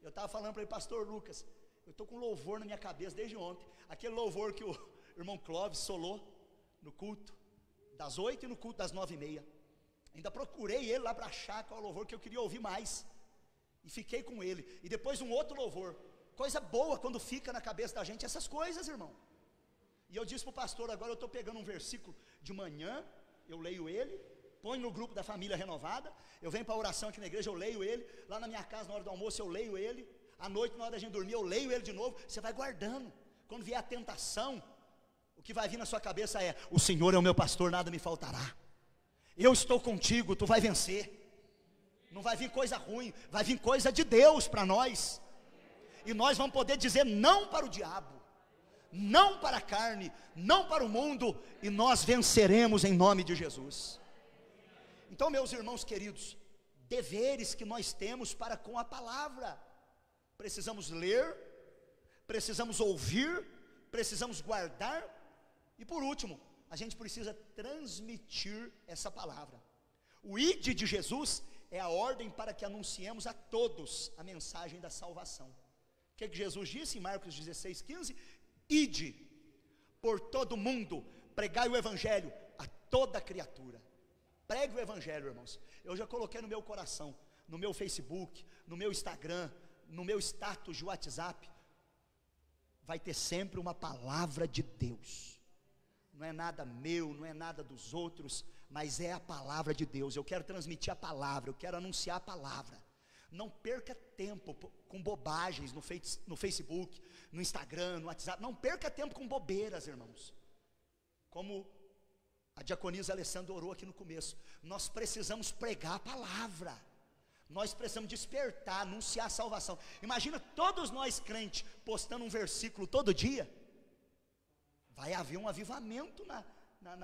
[SPEAKER 3] Eu estava falando para ele: pastor Lucas, eu estou com louvor na minha cabeça desde ontem, aquele louvor que o irmão Clóvis solou no culto das 8 e no culto das 9h30. Ainda procurei ele lá para achar qual é o louvor que eu queria ouvir mais, e fiquei com ele. E depois um outro louvor. Coisa boa quando fica na cabeça da gente essas coisas, irmão. E eu disse para o pastor: agora eu estou pegando um versículo de manhã, eu leio ele, ponho no grupo da família renovada, eu venho para a oração aqui na igreja, eu leio ele, lá na minha casa na hora do almoço eu leio ele, à noite na hora da gente dormir eu leio ele de novo. Você vai guardando. Quando vier a tentação, o que vai vir na sua cabeça é: o Senhor é o meu pastor, nada me faltará, eu estou contigo, tu vai vencer. Não vai vir coisa ruim, vai vir coisa de Deus para nós, e nós vamos poder dizer não para o diabo, não para a carne, não para o mundo, e nós venceremos em nome de Jesus. Então, meus irmãos queridos, deveres que nós temos para com a palavra: precisamos ler, precisamos ouvir, precisamos guardar, e por último, a gente precisa transmitir essa palavra. O ide de Jesus é a ordem para que anunciemos a todos a mensagem da salvação. O que Jesus disse em Marcos 16:15? Ide por todo mundo, pregai o evangelho a toda criatura. Pregue o evangelho, irmãos. Eu já coloquei no meu coração, no meu Facebook, no meu Instagram, no meu status de WhatsApp, vai ter sempre uma palavra de Deus. Não é nada meu, não é nada dos outros, mas é a palavra de Deus. Eu quero transmitir a palavra, eu quero anunciar a palavra. Não perca tempo com bobagens no Facebook, no Instagram, no WhatsApp. Não perca tempo com bobeiras, irmãos. Como a diaconisa Alessandra orou aqui no começo, nós precisamos pregar a palavra, nós precisamos despertar, anunciar a salvação. Imagina todos nós crentes postando um versículo todo dia. Vai haver um avivamento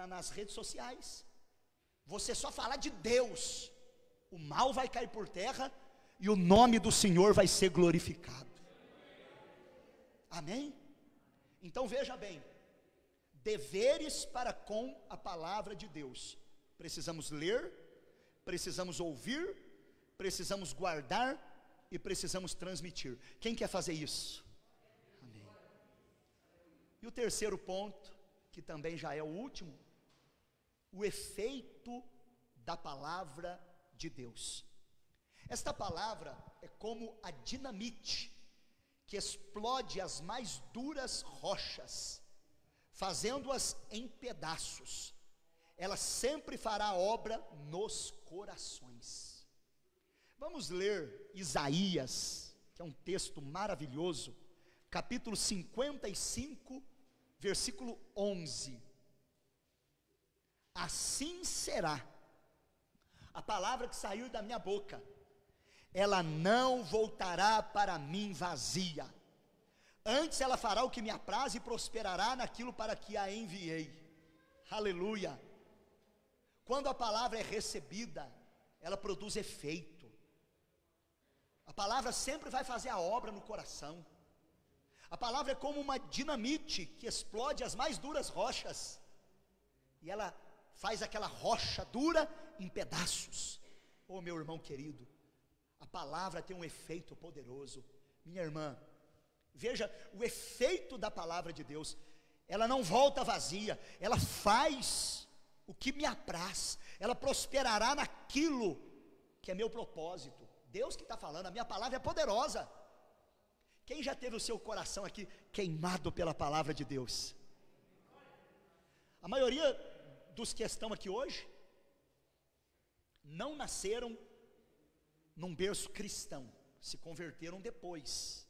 [SPEAKER 3] nas redes sociais. Você só falar de Deus, o mal vai cair por terra e o nome do Senhor vai ser glorificado. Amém? Então veja bem, deveres para com a palavra de Deus: precisamos ler, precisamos ouvir, precisamos guardar e precisamos transmitir. Quem quer fazer isso? Amém. E o terceiro ponto, que também já é o último, o efeito da palavra de Deus. Esta palavra é como a dinamite que explode as mais duras rochas, fazendo-as em pedaços. Ela sempre fará obra nos corações. Vamos ler Isaías, que é um texto maravilhoso, capítulo 55, versículo 11. Assim será a palavra que saiu da minha boca, ela não voltará para mim vazia, antes ela fará o que me apraz e prosperará naquilo para que a enviei. Aleluia. Quando a palavra é recebida, ela produz efeito. A palavra sempre vai fazer a obra no coração. A palavra é como uma dinamite que explode as mais duras rochas, e ela faz aquela rocha dura em pedaços. Oh, meu irmão querido, A palavra tem um efeito poderoso. Minha irmã, veja o efeito da palavra de Deus. Ela não volta vazia, ela faz o que me apraz, ela prosperará naquilo que é meu propósito. Deus que está falando, a minha palavra é poderosa. Quem já teve o seu coração aqui queimado pela palavra de Deus? A maioria dos que estão aqui hoje não nasceram num berço cristão, se converteram depois.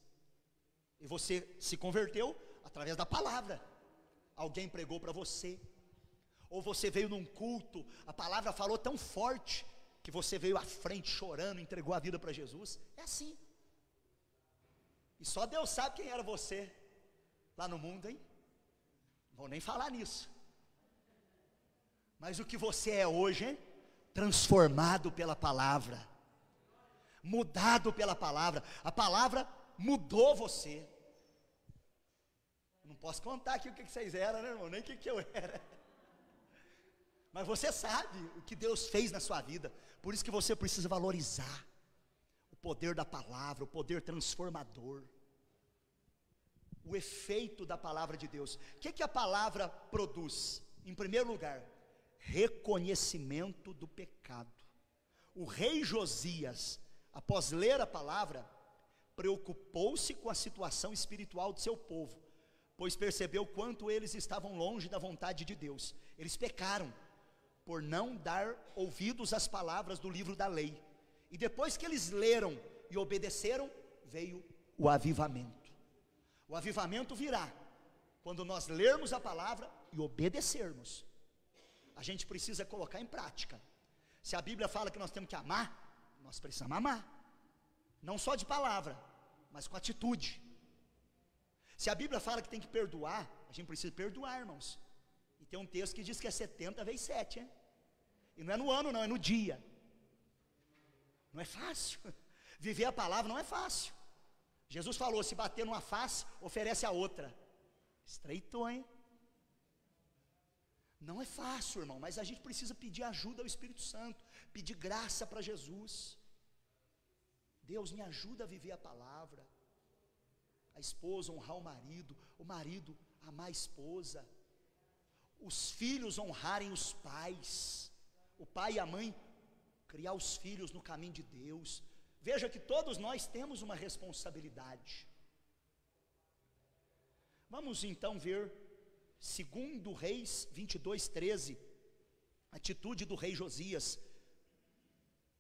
[SPEAKER 3] E você se converteu através da palavra. Alguém pregou para você, ou você veio num culto, a palavra falou tão forte que você veio à frente chorando, entregou a vida para Jesus. É assim. E só Deus sabe quem era você lá no mundo, hein? Não vou nem falar nisso. Mas o que você é hoje, hein? Transformado pela palavra, mudado pela palavra. A palavra mudou você. Não posso contar aqui o que vocês eram, né, irmão? Nem o que eu era. Mas você sabe o que Deus fez na sua vida. Por isso que você precisa valorizar o poder da palavra, o poder transformador, o efeito da palavra de Deus. O que a palavra produz? Em primeiro lugar, reconhecimento do pecado. O rei Josias, após ler a palavra, preocupou-se com a situação espiritual do seu povo, pois percebeu quanto eles estavam longe da vontade de Deus. Eles pecaram por não dar ouvidos às palavras do livro da lei, e depois que eles leram e obedeceram, veio o avivamento. O avivamento virá quando nós lermos a palavra e obedecermos. A gente precisa colocar em prática. Se a Bíblia fala que nós temos que amar, nós precisamos amar, não só de palavra, mas com atitude. Se a Bíblia fala que tem que perdoar, a gente precisa perdoar, irmãos. E tem um texto que diz que é 70 vezes 7, hein? E não é no ano não, é no dia. Não é fácil. Viver a palavra não é fácil. Jesus falou, se bater numa face, oferece a outra. Estreitou, hein? Não é fácil, irmão, mas a gente precisa pedir ajuda ao Espírito Santo, pedir graça para Jesus. Deus, me ajuda a viver a palavra. A esposa honrar o marido amar a esposa, os filhos honrarem os pais, o pai e a mãe criar os filhos no caminho de Deus. Veja que todos nós temos uma responsabilidade. Vamos então ver 2 Reis 22:13, atitude do rei Josias.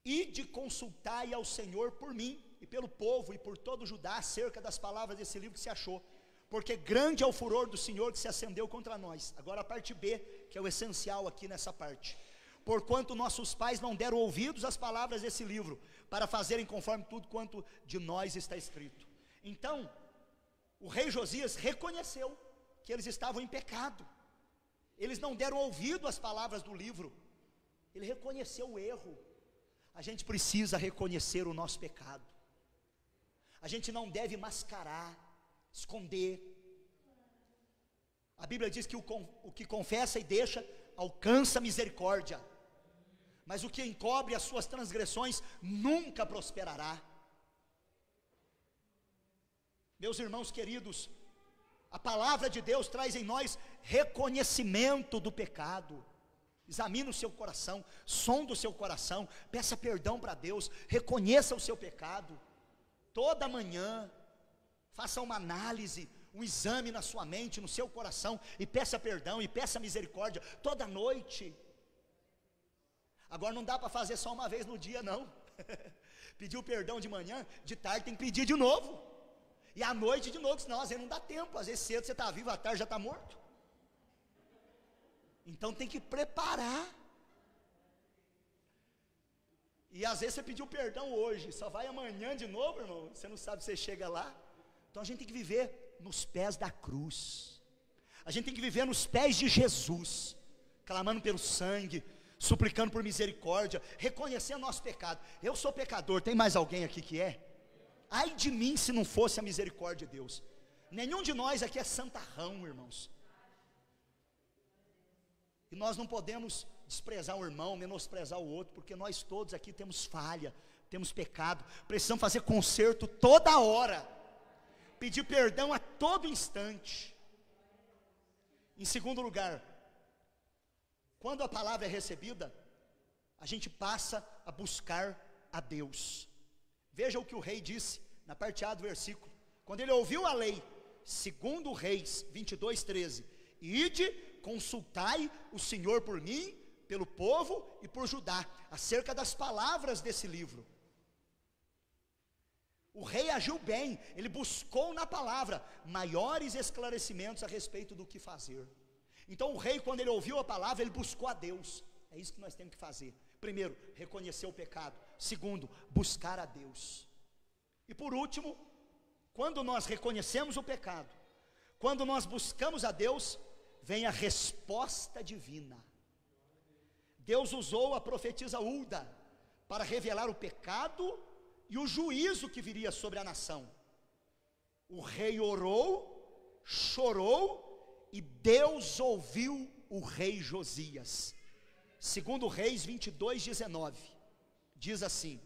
[SPEAKER 3] Ide consultai ao Senhor por mim e pelo povo e por todo Judá acerca das palavras desse livro que se achou, porque grande é o furor do Senhor que se acendeu contra nós. Agora a parte B, que é o essencial aqui nessa parte. Porquanto nossos pais não deram ouvidos às palavras desse livro, para fazerem conforme tudo quanto de nós está escrito. Então, o rei Josias reconheceu que eles estavam em pecado. Eles não deram ouvido às palavras do livro. Ele reconheceu o erro. A gente precisa reconhecer o nosso pecado. A gente não deve mascarar, esconder. A Bíblia diz que o que confessa e deixa alcança misericórdia, mas o que encobre as suas transgressões nunca prosperará. Meus irmãos queridos, a palavra de Deus traz em nós reconhecimento do pecado. Examine o seu coração, sonde o seu coração, peça perdão para Deus, reconheça o seu pecado. Toda manhã, faça uma análise, um exame na sua mente, no seu coração, e peça perdão, e peça misericórdia, toda noite. Agora não dá para fazer só uma vez no dia não. Pediu perdão de manhã, de tarde tem que pedir de novo, e à noite de novo, senão às vezes não dá tempo, às vezes cedo você está vivo, à tarde já está morto. Então tem que preparar. E às vezes você pediu perdão hoje, só vai amanhã de novo, irmão, você não sabe se você chega lá. Então a gente tem que viver nos pés da cruz. A gente tem que viver nos pés de Jesus, clamando pelo sangue, suplicando por misericórdia, reconhecendo nosso pecado. Eu sou pecador, tem mais alguém aqui que é? Ai de mim se não fosse a misericórdia de Deus. Nenhum de nós aqui é santarrão, irmãos. E nós não podemos desprezar o irmão, menosprezar o outro, porque nós todos aqui temos falha, temos pecado, precisamos fazer conserto toda hora, pedir perdão a todo instante. Em segundo lugar, quando a palavra é recebida, a gente passa a buscar a Deus. Veja o que o rei disse na parte A do versículo, quando ele ouviu a lei, segundo Reis 22:13, ide, consultai o Senhor por mim, pelo povo e por Judá, acerca das palavras desse livro. O rei agiu bem, ele buscou na palavra maiores esclarecimentos a respeito do que fazer. Então o rei, quando ele ouviu a palavra, ele buscou a Deus. É isso que nós temos que fazer. Primeiro, reconhecer o pecado. Segundo, buscar a Deus. E por último, quando nós reconhecemos o pecado, quando nós buscamos a Deus, vem a resposta divina. Deus usou a profetisa Hulda para revelar o pecado e o juízo que viria sobre a nação. O rei orou, chorou, e Deus ouviu o rei Josias. Segundo Reis 22:19, diz assim: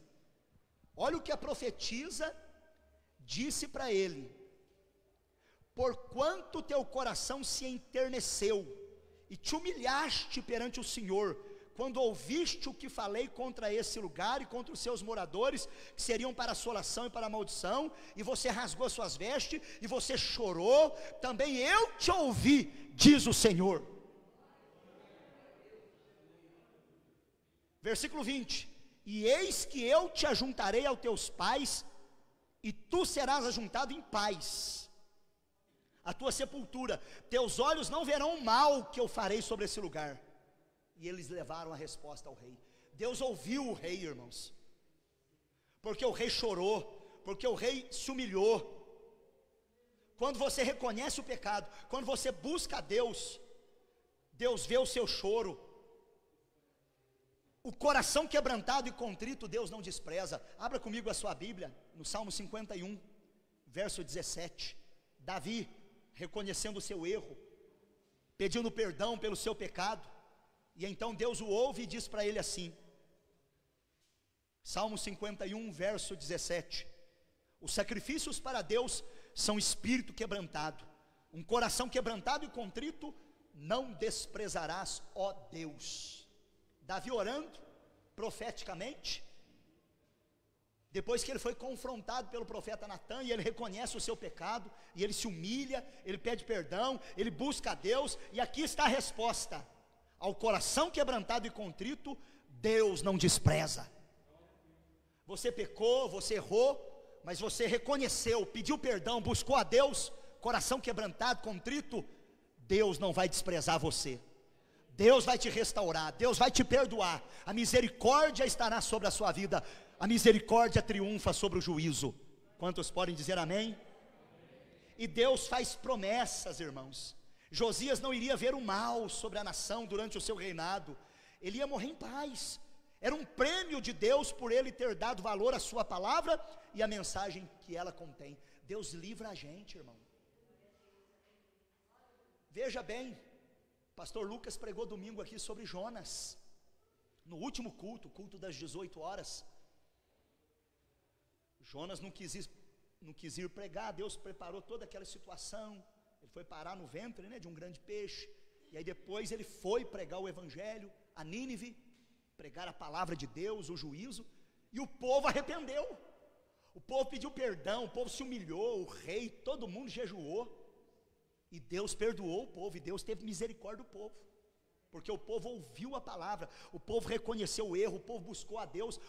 [SPEAKER 3] olha o que a profetisa disse para ele: porquanto teu coração se enterneceu e te humilhaste perante o Senhor, quando ouviste o que falei contra esse lugar e contra os seus moradores, que seriam para assolação e para maldição, e você rasgou as suas vestes, e você chorou, também eu te ouvi, diz o Senhor. Versículo 20: e eis que eu te ajuntarei aos teus pais, e tu serás ajuntado em paz, a tua sepultura, teus olhos não verão o mal que eu farei sobre esse lugar. E eles levaram a resposta ao rei. Deus ouviu o rei, irmãos, porque o rei chorou, porque o rei se humilhou. Quando você reconhece o pecado, quando você busca a Deus, Deus vê o seu choro. O coração quebrantado e contrito Deus não despreza. Abra comigo a sua Bíblia, no Salmo 51, verso 17. Davi, reconhecendo o seu erro, pedindo perdão pelo seu pecado, e então Deus o ouve e diz para ele assim, Salmo 51, verso 17: os sacrifícios para Deus são espírito quebrantado, um coração quebrantado e contrito não desprezarás, ó Deus. Davi orando profeticamente, depois que ele foi confrontado pelo profeta Natã, e ele reconhece o seu pecado, e ele se humilha, ele pede perdão, ele busca a Deus, e aqui está a resposta: ao coração quebrantado e contrito, Deus não despreza. Você pecou, você errou, mas você reconheceu, pediu perdão, buscou a Deus, coração quebrantado, contrito, Deus não vai desprezar você. Deus vai te restaurar, Deus vai te perdoar, a misericórdia estará sobre a sua vida, a misericórdia triunfa sobre o juízo. Quantos podem dizer amém? E Deus faz promessas, irmãos. Josias não iria ver o mal sobre a nação durante o seu reinado, ele ia morrer em paz. Era um prêmio de Deus por ele ter dado valor à sua palavra e à mensagem que ela contém. Deus livra a gente, irmão. Veja bem, pastor Lucas pregou domingo aqui sobre Jonas, no último culto, o culto das 18 horas. Jonas não quis ir pregar, Deus preparou toda aquela situação. Ele foi parar no ventre, de um grande peixe, e aí depois ele foi pregar o evangelho a Nínive, pregar a palavra de Deus, o juízo, e o povo arrependeu, o povo pediu perdão, o povo se humilhou, o rei, todo mundo jejuou, e Deus perdoou o povo, e Deus teve misericórdia do povo, porque o povo ouviu a palavra, o povo reconheceu o erro, o povo buscou a Deus,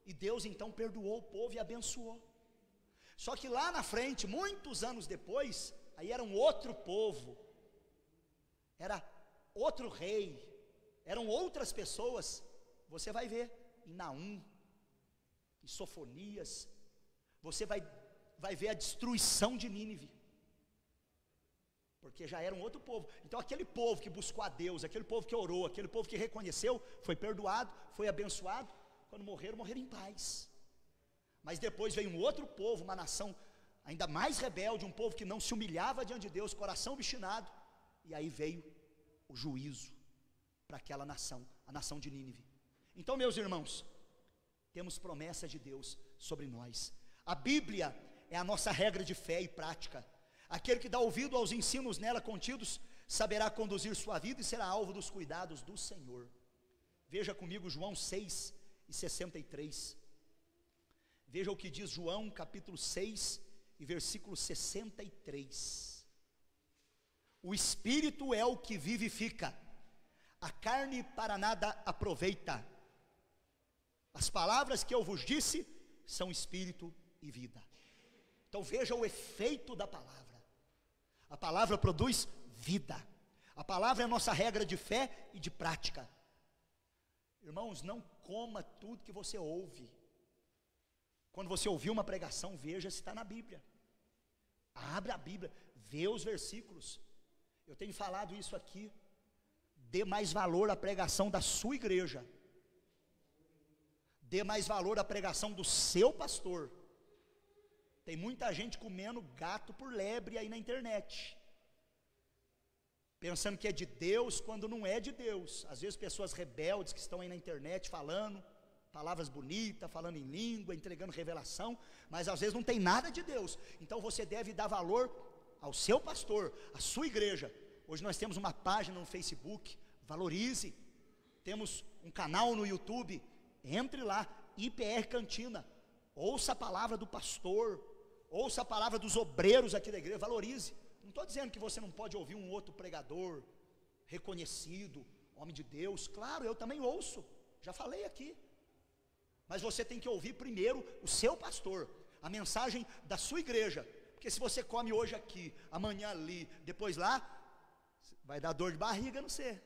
[SPEAKER 3] e Deus então perdoou o povo e abençoou. Só que lá na frente, muitos anos depois, aí era um outro povo, era outro rei, eram outras pessoas. Você vai ver em Naum, em Sofonias, você vai ver a destruição de Nínive, porque já era um outro povo. Então aquele povo que buscou a Deus, aquele povo que orou, aquele povo que reconheceu, foi perdoado, foi abençoado. Quando morreram em paz. Mas depois veio um outro povo, uma nação ainda mais rebelde, um povo que não se humilhava diante de Deus, coração obstinado, e aí veio o juízo para aquela nação, a nação de Nínive. Então, meus irmãos, temos promessa de Deus sobre nós. A Bíblia é a nossa regra de fé e prática. Aquele que dá ouvido aos ensinos nela contidos, saberá conduzir sua vida e será alvo dos cuidados do Senhor. Veja comigo João 6:63. Veja o que diz João capítulo 6 e versículo 63. O Espírito é o que vivifica, a carne para nada aproveita. As palavras que eu vos disse são Espírito e vida. Então veja o efeito da palavra. A palavra produz vida. A palavra é a nossa regra de fé e de prática. Irmãos, não coma tudo que você ouve. Quando você ouvir uma pregação, veja se está na Bíblia. Abre a Bíblia, vê os versículos. Eu tenho falado isso aqui. Dê mais valor à pregação da sua igreja. Dê mais valor à pregação do seu pastor. Tem muita gente comendo gato por lebre aí na internet, pensando que é de Deus, quando não é de Deus. Às vezes pessoas rebeldes que estão aí na internet falando palavras bonitas, falando em língua, entregando revelação, mas às vezes não tem nada de Deus. Então você deve dar valor ao seu pastor, à sua igreja. Hoje nós temos uma página no Facebook, valorize. Temos um canal no YouTube, entre lá, IPR Cantina. Ouça a palavra do pastor, ouça a palavra dos obreiros aqui da igreja, valorize. Não estou dizendo que você não pode ouvir um outro pregador reconhecido, homem de Deus. Claro, eu também ouço, já falei aqui. Mas você tem que ouvir primeiro o seu pastor, a mensagem da sua igreja. Porque se você come hoje aqui, amanhã ali, depois lá, vai dar dor de barriga, não sei.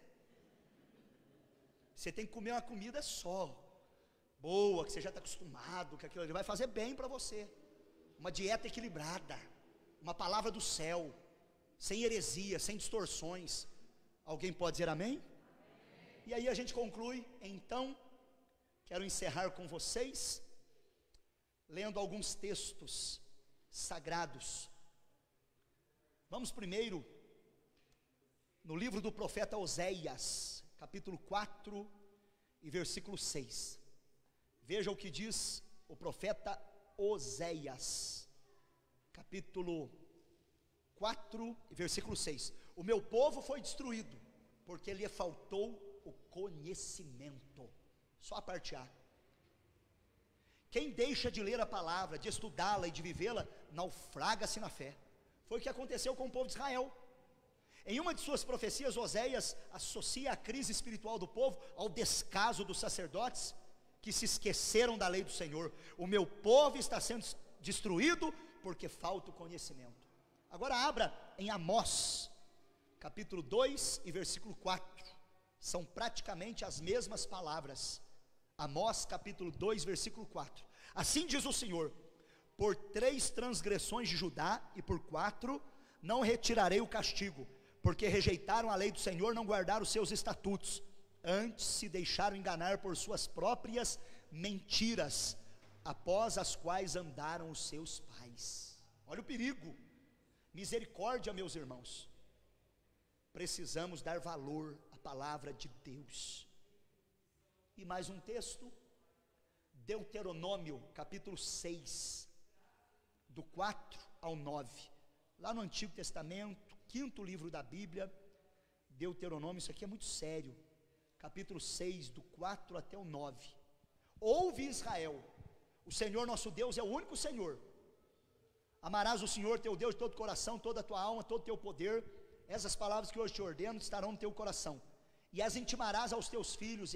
[SPEAKER 3] Você tem que comer uma comida só, boa, que você já está acostumado, que aquilo ali vai fazer bem para você. Uma dieta equilibrada, uma palavra do céu, sem heresia, sem distorções. Alguém pode dizer amém? E aí a gente conclui. Então, quero encerrar com vocês, lendo alguns textos sagrados. Vamos primeiro no livro do profeta Oséias, capítulo 4 e versículo 6. Veja o que diz o profeta Oséias, capítulo 4 e versículo 6. O meu povo foi destruído, porque lhe faltou o conhecimento. Só a parte A. Quem deixa de ler a palavra, de estudá-la e de vivê-la, naufraga-se na fé. Foi o que aconteceu com o povo de Israel. Em uma de suas profecias, Oséias associa a crise espiritual do povo ao descaso dos sacerdotes, que se esqueceram da lei do Senhor. O meu povo está sendo destruído, porque falta o conhecimento. Agora abra em Amós, capítulo 2 e versículo 4. São praticamente as mesmas palavras. Amós capítulo 2, versículo 4. Assim diz o Senhor: por 3 transgressões de Judá e por 4 não retirarei o castigo, porque rejeitaram a lei do Senhor, não guardaram os seus estatutos, antes se deixaram enganar por suas próprias mentiras, após as quais andaram os seus pais. Olha o perigo. Misericórdia, meus irmãos. Precisamos dar valor à palavra de Deus. E mais um texto, Deuteronômio, capítulo 6, do 4 ao 9, lá no Antigo Testamento, 5º livro da Bíblia, Deuteronômio. Isso aqui é muito sério, capítulo 6, do 4 até o 9. Ouve, Israel, o Senhor nosso Deus é o único Senhor. Amarás o Senhor teu Deus de todo o coração, toda a tua alma, todo o teu poder. Essas palavras que hoje te ordeno estarão no teu coração, e as intimarás aos teus filhos,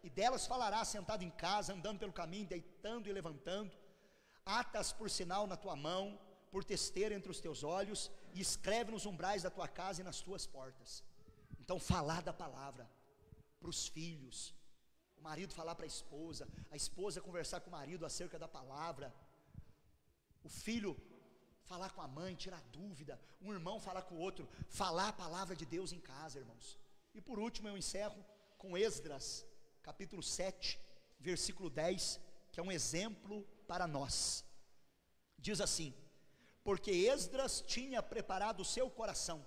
[SPEAKER 3] e delas falarás sentado em casa, andando pelo caminho, deitando e levantando. Ata-as por sinal na tua mão, por testeira entre os teus olhos, e escreve nos umbrais da tua casa e nas tuas portas. Então falar da palavra para os filhos, o marido falar para a esposa conversar com o marido acerca da palavra, o filho falar com a mãe, tirar dúvida, um irmão falar com o outro, falar a palavra de Deus em casa, irmãos. E por último eu encerro com Esdras, capítulo 7, versículo 10, que é um exemplo para nós. Diz assim: porque Esdras tinha preparado o seu coração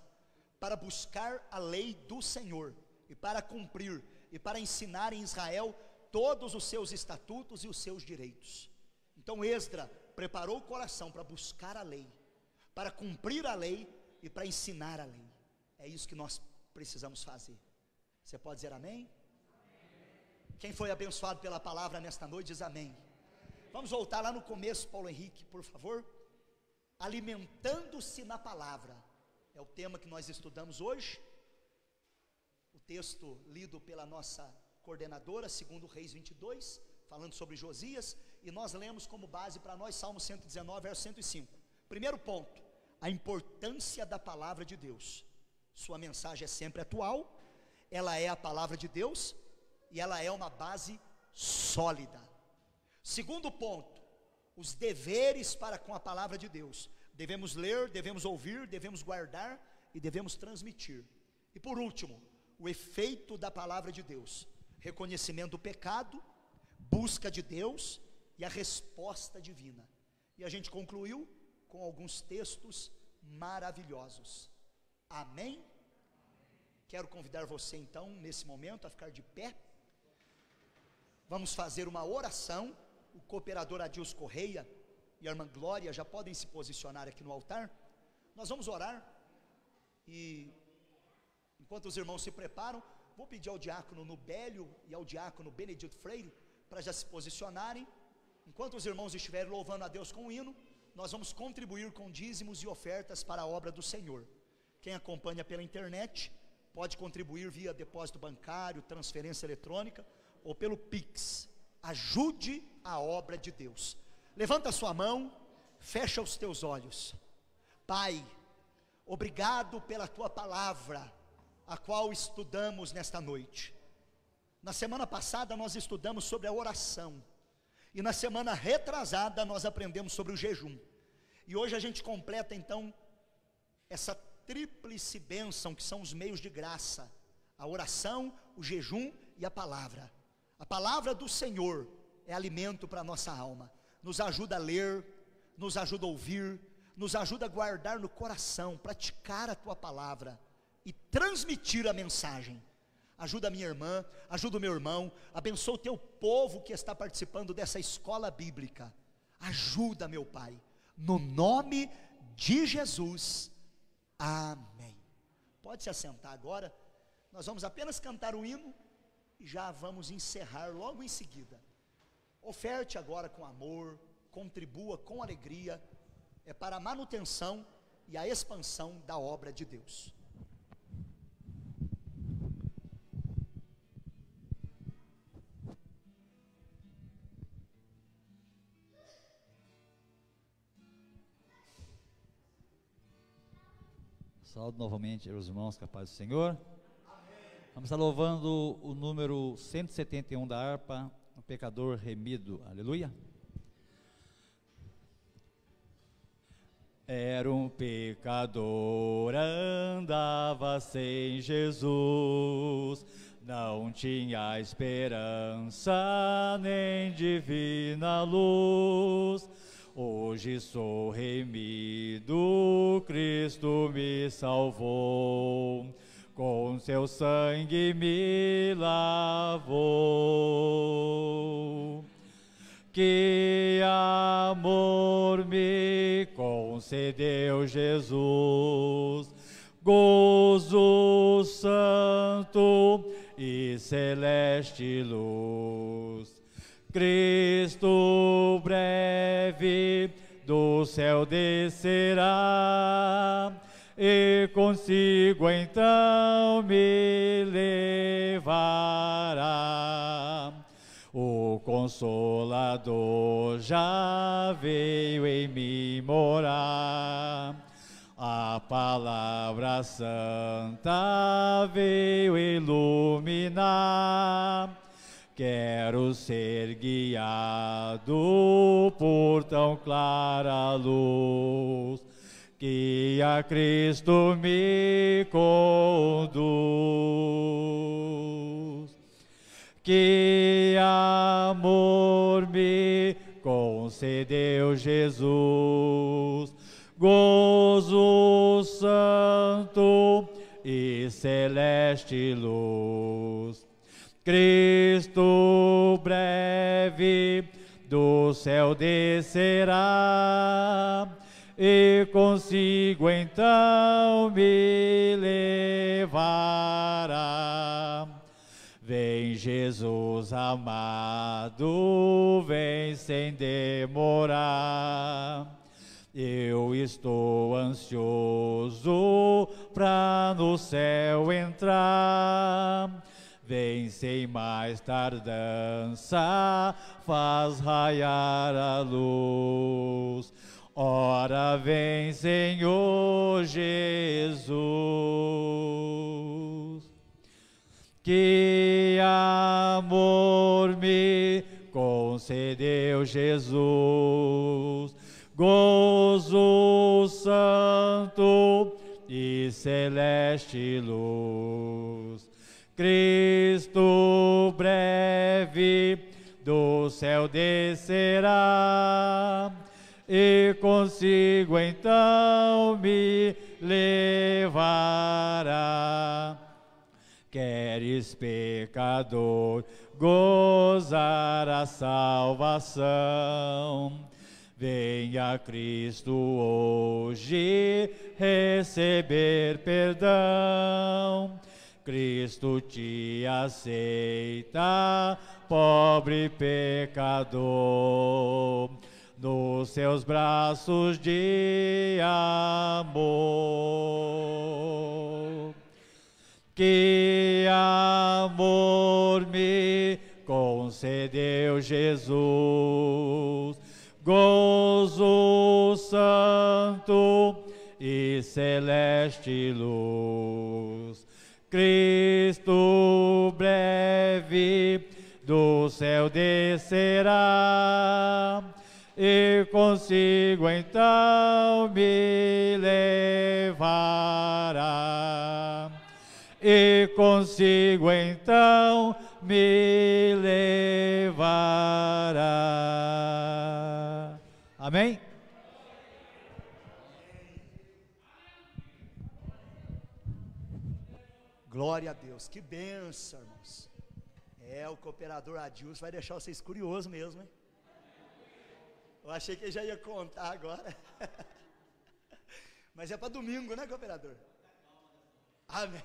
[SPEAKER 3] para buscar a lei do Senhor, e para cumprir, e para ensinar em Israel todos os seus estatutos e os seus direitos. Então Esdra preparou o coração para buscar a lei, para cumprir a lei e para ensinar a lei. É isso que nós precisamos fazer. Você pode dizer amém? Quem foi abençoado pela palavra nesta noite diz amém. Vamos voltar lá no começo, Paulo Henrique, por favor. Alimentando-se na palavra é o tema que nós estudamos hoje. O texto lido pela nossa coordenadora, segundo Reis 22, falando sobre Josias, e nós lemos como base para nós Salmo 119, verso 105. Primeiro ponto, a importância da palavra de Deus. Sua mensagem é sempre atual, ela é a palavra de Deus e ela é uma base sólida. Segundo ponto, os deveres para com a palavra de Deus. Devemos ler, devemos ouvir, devemos guardar e devemos transmitir. E por último, o efeito da palavra de Deus: reconhecimento do pecado, busca de Deus e a resposta divina. E a gente concluiu com alguns textos maravilhosos. Amém? Quero convidar você então, nesse momento, a ficar de pé. Vamos fazer uma oração. O cooperador Adilson Correia e a irmã Glória já podem se posicionar aqui no altar. Nós vamos orar, e enquanto os irmãos se preparam, vou pedir ao diácono Nubélio e ao diácono Benedito Freire para já se posicionarem. Enquanto os irmãos estiverem louvando a Deus com o hino, nós vamos contribuir com dízimos e ofertas para a obra do Senhor. Quem acompanha pela internet pode contribuir via depósito bancário, transferência eletrônica ou pelo Pix. Ajude a obra de Deus. Levanta a sua mão, fecha os teus olhos. Pai, obrigado pela tua palavra, a qual estudamos nesta noite. Na semana passada nós estudamos sobre a oração, e na semana retrasada nós aprendemos sobre o jejum, e hoje a gente completa então essa tríplice bênção que são os meios de graça: a oração, o jejum e a palavra. A palavra do Senhor é alimento para a nossa alma, nos ajuda a ler, nos ajuda a ouvir, nos ajuda a guardar no coração, praticar a tua palavra e transmitir a mensagem. Ajuda a minha irmã, ajuda o meu irmão, abençoa o teu povo que está participando dessa escola bíblica. Ajuda, meu Pai, no nome de Jesus, amém. Pode se assentar agora, nós vamos apenas cantar o hino e já vamos encerrar logo em seguida. Oferte agora com amor, contribua com alegria, é para a manutenção e a expansão da obra de Deus.
[SPEAKER 2] Saúdo novamente os irmãos, com a paz do Senhor. Amém. Vamos estar louvando o número 171 da harpa, o pecador remido. Aleluia. Era um pecador, andava sem Jesus, não tinha esperança nem divina luz. Hoje sou remido, Cristo me salvou, com seu sangue me lavou. Que amor me concedeu Jesus, gozo santo e celeste luz. Cristo breve do céu descerá, e consigo então me levará. O Consolador já veio em mim morar, a palavra santa veio iluminar. Quero ser guiado por tão clara luz, que a Cristo me conduz. Que amor me concedeu Jesus, gozo santo e celeste luz. Cristo breve do céu descerá, e consigo então me levará. Vem Jesus amado, vem sem demorar. Eu estou ansioso pra no céu entrar. Vem sem mais tardança, faz raiar a luz. Ora vem, Senhor Jesus. Que amor me concedeu Jesus, gozo santo e celeste luz. Cristo breve do céu descerá, e consigo então me levará. Queres, pecador, gozar a salvação? Venha Cristo hoje receber perdão. Cristo te aceita, pobre pecador, nos seus braços de amor. Que amor me concedeu Jesus, gozo santo e celeste luz. Cristo breve do céu descerá, e consigo então me levará. E consigo então me levará. Amém?
[SPEAKER 3] Glória a Deus, que bênção, irmãos. O cooperador Adilson vai deixar vocês curiosos mesmo, hein? Eu achei que ele já ia contar agora. Mas é para domingo, né, cooperador? Amém.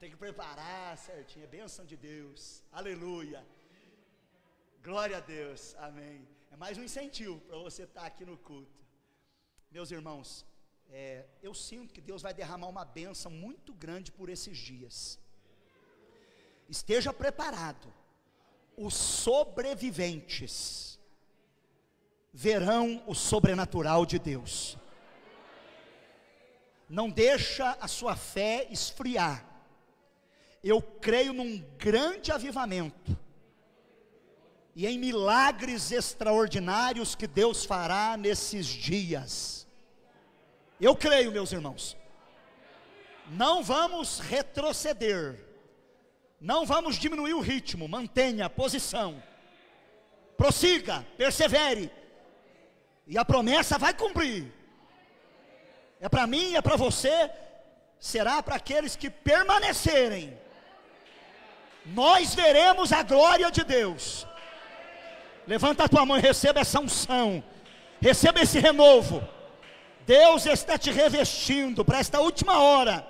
[SPEAKER 3] Tem que preparar certinho, é bênção de Deus. Aleluia. Glória a Deus, amém. É mais um incentivo para você estar aqui no culto. Meus irmãos, eu sinto que Deus vai derramar uma bênção muito grande por esses dias. Esteja preparado. Os sobreviventes verão o sobrenatural de Deus. Não deixa a sua fé esfriar. Eu creio num grande avivamento e em milagres extraordinários que Deus fará nesses dias. Eu creio, meus irmãos. Não vamos retroceder, não vamos diminuir o ritmo. Mantenha a posição, prossiga, persevere, e a promessa vai cumprir. É para mim, é para você, será para aqueles que permanecerem. Nós veremos a glória de Deus. Levanta a tua mão e receba essa unção, receba esse renovo. Deus está te revestindo para esta última hora.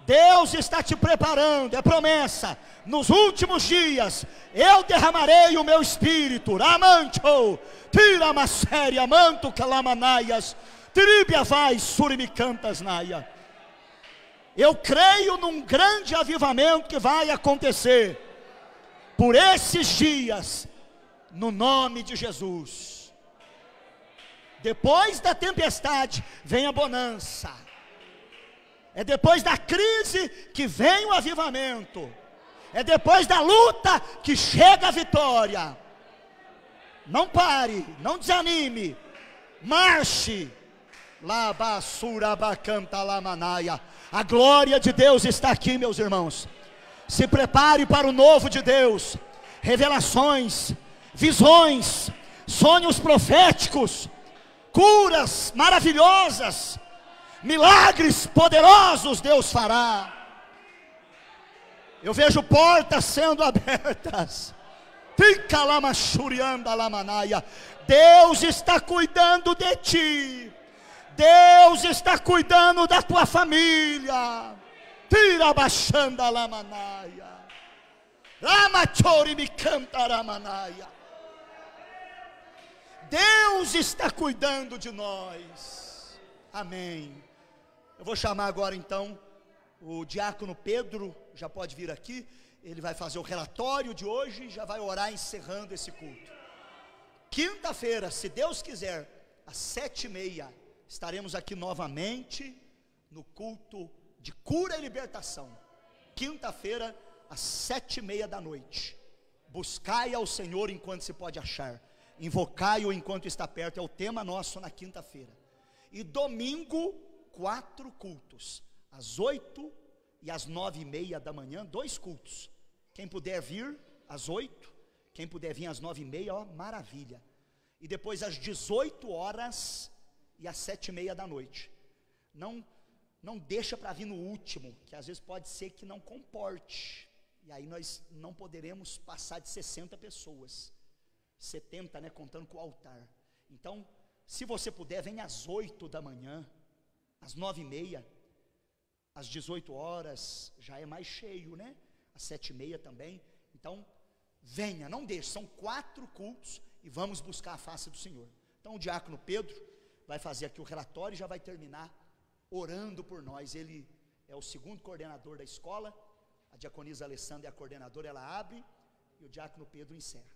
[SPEAKER 3] Deus está te preparando, é promessa. Nos últimos dias, eu derramarei o meu espírito. Ramancho, tira uma séria, manto calamanaias. Tribia vai, surimicantas naia. Eu creio num grande avivamento que vai acontecer por esses dias, no nome de Jesus. Depois da tempestade vem a bonança. É depois da crise que vem o avivamento. É depois da luta que chega a vitória. Não pare, não desanime, marche. A glória de Deus está aqui, meus irmãos. Se prepare para o novo de Deus. Revelações, visões, sonhos proféticos, curas maravilhosas, milagres poderosos Deus fará. Eu vejo portas sendo abertas. Deus está cuidando de ti. Deus está cuidando da tua família. Tira baixando a lamanaia. Ramachori me canta ramanaia. Deus está cuidando de nós. Amém. Eu vou chamar agora então o diácono Pedro, já pode vir aqui. Ele vai fazer o relatório de hoje e já vai orar encerrando esse culto. Quinta-feira, se Deus quiser, às 7h30, estaremos aqui novamente no culto de cura e libertação. Quinta-feira, às 7h30 da noite. Buscai ao Senhor enquanto se pode achar, invocai-o enquanto está perto, é o tema nosso na quinta-feira. E domingo, 4 cultos, às 8 e às 9h30 da manhã, 2 cultos. Quem puder vir às 8, quem puder vir às 9h30, ó, maravilha. E depois às 18 horas e às 7h30 da noite. Não deixa para vir no último, que às vezes pode ser que não comporte. E aí nós não poderemos passar de 60 pessoas. 70, né, contando com o altar. Então, se você puder, vem às 8 da manhã, às 9h30, às 18 horas, já é mais cheio, né? Às 7h30 também. Então, venha, não deixe, são 4 cultos e vamos buscar a face do Senhor. Então, o diácono Pedro vai fazer aqui o relatório e já vai terminar orando por nós. Ele é o 2º coordenador da escola, a diaconisa Alessandra é a coordenadora, ela abre e o diácono Pedro encerra.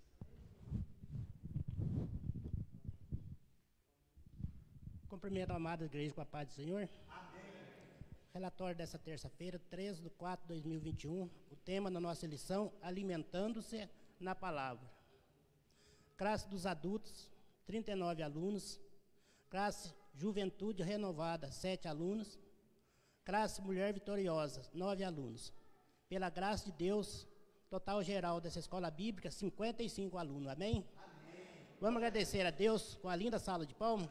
[SPEAKER 4] Cumprimento a amada igreja com a paz do Senhor. Amém. Relatório dessa terça-feira, 13/4/2021. O tema da nossa lição, alimentando-se na palavra. Classe dos adultos, 39 alunos. Classe Juventude Renovada, 7 alunos. Classe Mulher Vitoriosa, 9 alunos. Pela graça de Deus, total geral dessa escola bíblica, 55 alunos. Amém? Amém. Vamos agradecer a Deus com a linda sala de palmas.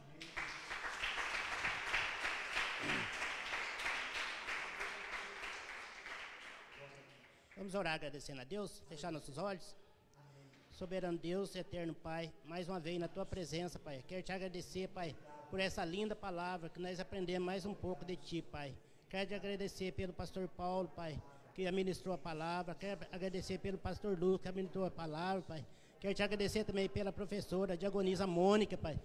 [SPEAKER 4] Vamos orar agradecendo a Deus, fechar nossos olhos. Soberano Deus, eterno Pai, mais uma vez na Tua presença, Pai. Quero Te agradecer, Pai, por essa linda palavra que nós aprendemos mais um pouco de Ti, Pai. Quero Te agradecer pelo pastor Paulo, Pai, que ministrou a palavra. Quero agradecer pelo pastor Lucas, que ministrou a palavra, Pai. Quero Te agradecer também pela professora, a diaconisa Mônica, Pai,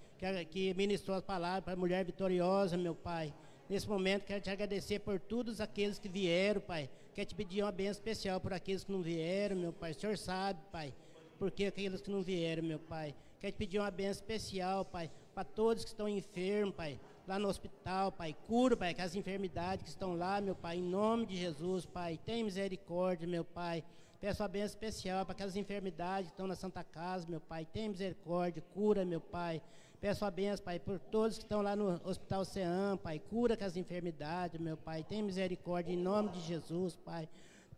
[SPEAKER 4] que ministrou as palavras para a Mulher Vitoriosa, meu Pai. Nesse momento, quero Te agradecer por todos aqueles que vieram, Pai. Quero Te pedir uma bênção especial por aqueles que não vieram, meu Pai. O Senhor sabe, Pai, porque aqueles que não vieram, meu Pai. Quero Te pedir uma bênção especial, Pai, para todos que estão enfermos, Pai, lá no hospital, Pai. Cura, Pai, que as enfermidades que estão lá, meu Pai, em nome de Jesus, Pai. Tem misericórdia, meu Pai. Peço a bênção especial para aquelas enfermidades que estão na Santa Casa, meu Pai. Tem misericórdia, cura, meu Pai. Peço a bênção, Pai, por todos que estão lá no Hospital Oceano, Pai. Cura com as enfermidades, meu Pai. Tem misericórdia em nome de Jesus, Pai.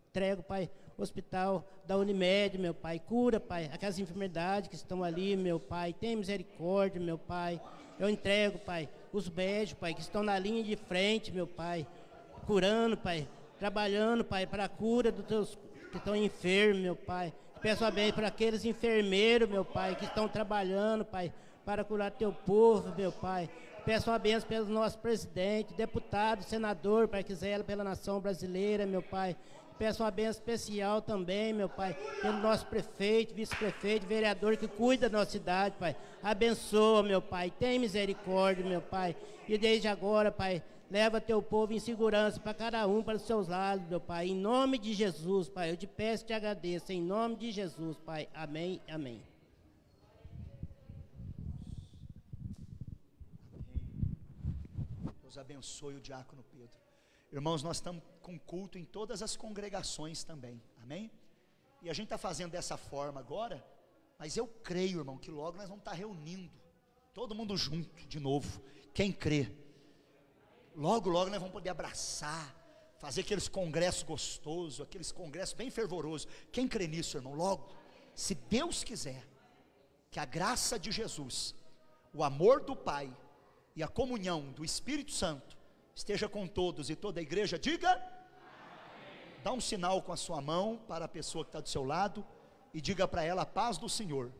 [SPEAKER 4] Entrego, Pai, o hospital da Unimed, meu Pai. Cura, Pai, aquelas enfermidades que estão ali, meu Pai. Tem misericórdia, meu Pai. Eu entrego, Pai, os médicos, Pai, que estão na linha de frente, meu Pai. Curando, Pai. Trabalhando, Pai, para a cura dos teus que estão enfermos, meu Pai. Peço a bênção para aqueles enfermeiros, meu Pai, que estão trabalhando, Pai, para curar teu povo, meu Pai. Peço a bênção pelo nosso presidente, deputado, senador, Pai, que zela pela nação brasileira, meu Pai. Peço uma bênção especial também, meu Pai, pelo nosso prefeito, vice-prefeito, vereador que cuida da nossa cidade, Pai. Abençoa, meu Pai, tem misericórdia, meu Pai. E desde agora, Pai, leva teu povo em segurança para cada um, para os seus lados, meu Pai. Em nome de Jesus, Pai, eu te peço e te agradeço. Em nome de Jesus, Pai. Amém, amém.
[SPEAKER 3] Deus abençoe o diácono Pedro. Irmãos, nós estamos com culto em todas as congregações também, amém? E a gente está fazendo dessa forma agora, mas eu creio, irmão, que logo nós vamos estar reunindo, todo mundo junto de novo, quem crê. Logo, logo nós vamos poder abraçar, fazer aqueles congressos gostosos, aqueles congressos bem fervorosos. Quem crê nisso, irmão? Logo, se Deus quiser, que a graça de Jesus, o amor do Pai e a comunhão do Espírito Santo esteja com todos, e toda a igreja diga: amém. Dá um sinal com a sua mão para a pessoa que está do seu lado e diga para ela: a paz do Senhor.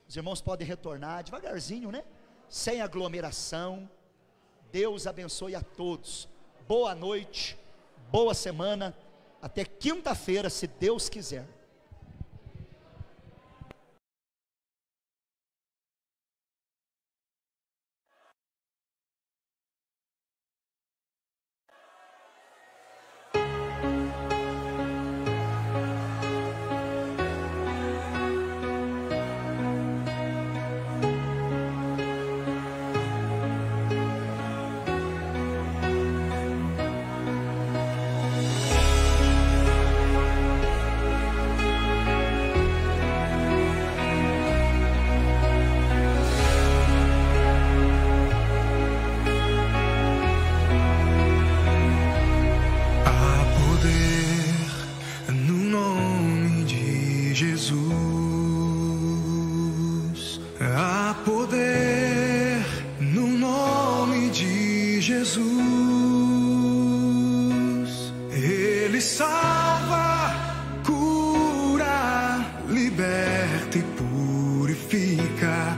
[SPEAKER 3] Os irmãos podem retornar devagarzinho, né? Sem aglomeração. Deus abençoe a todos. Boa noite, boa semana. Até quinta-feira, se Deus quiser.
[SPEAKER 5] Ele salva, cura, liberta e purifica.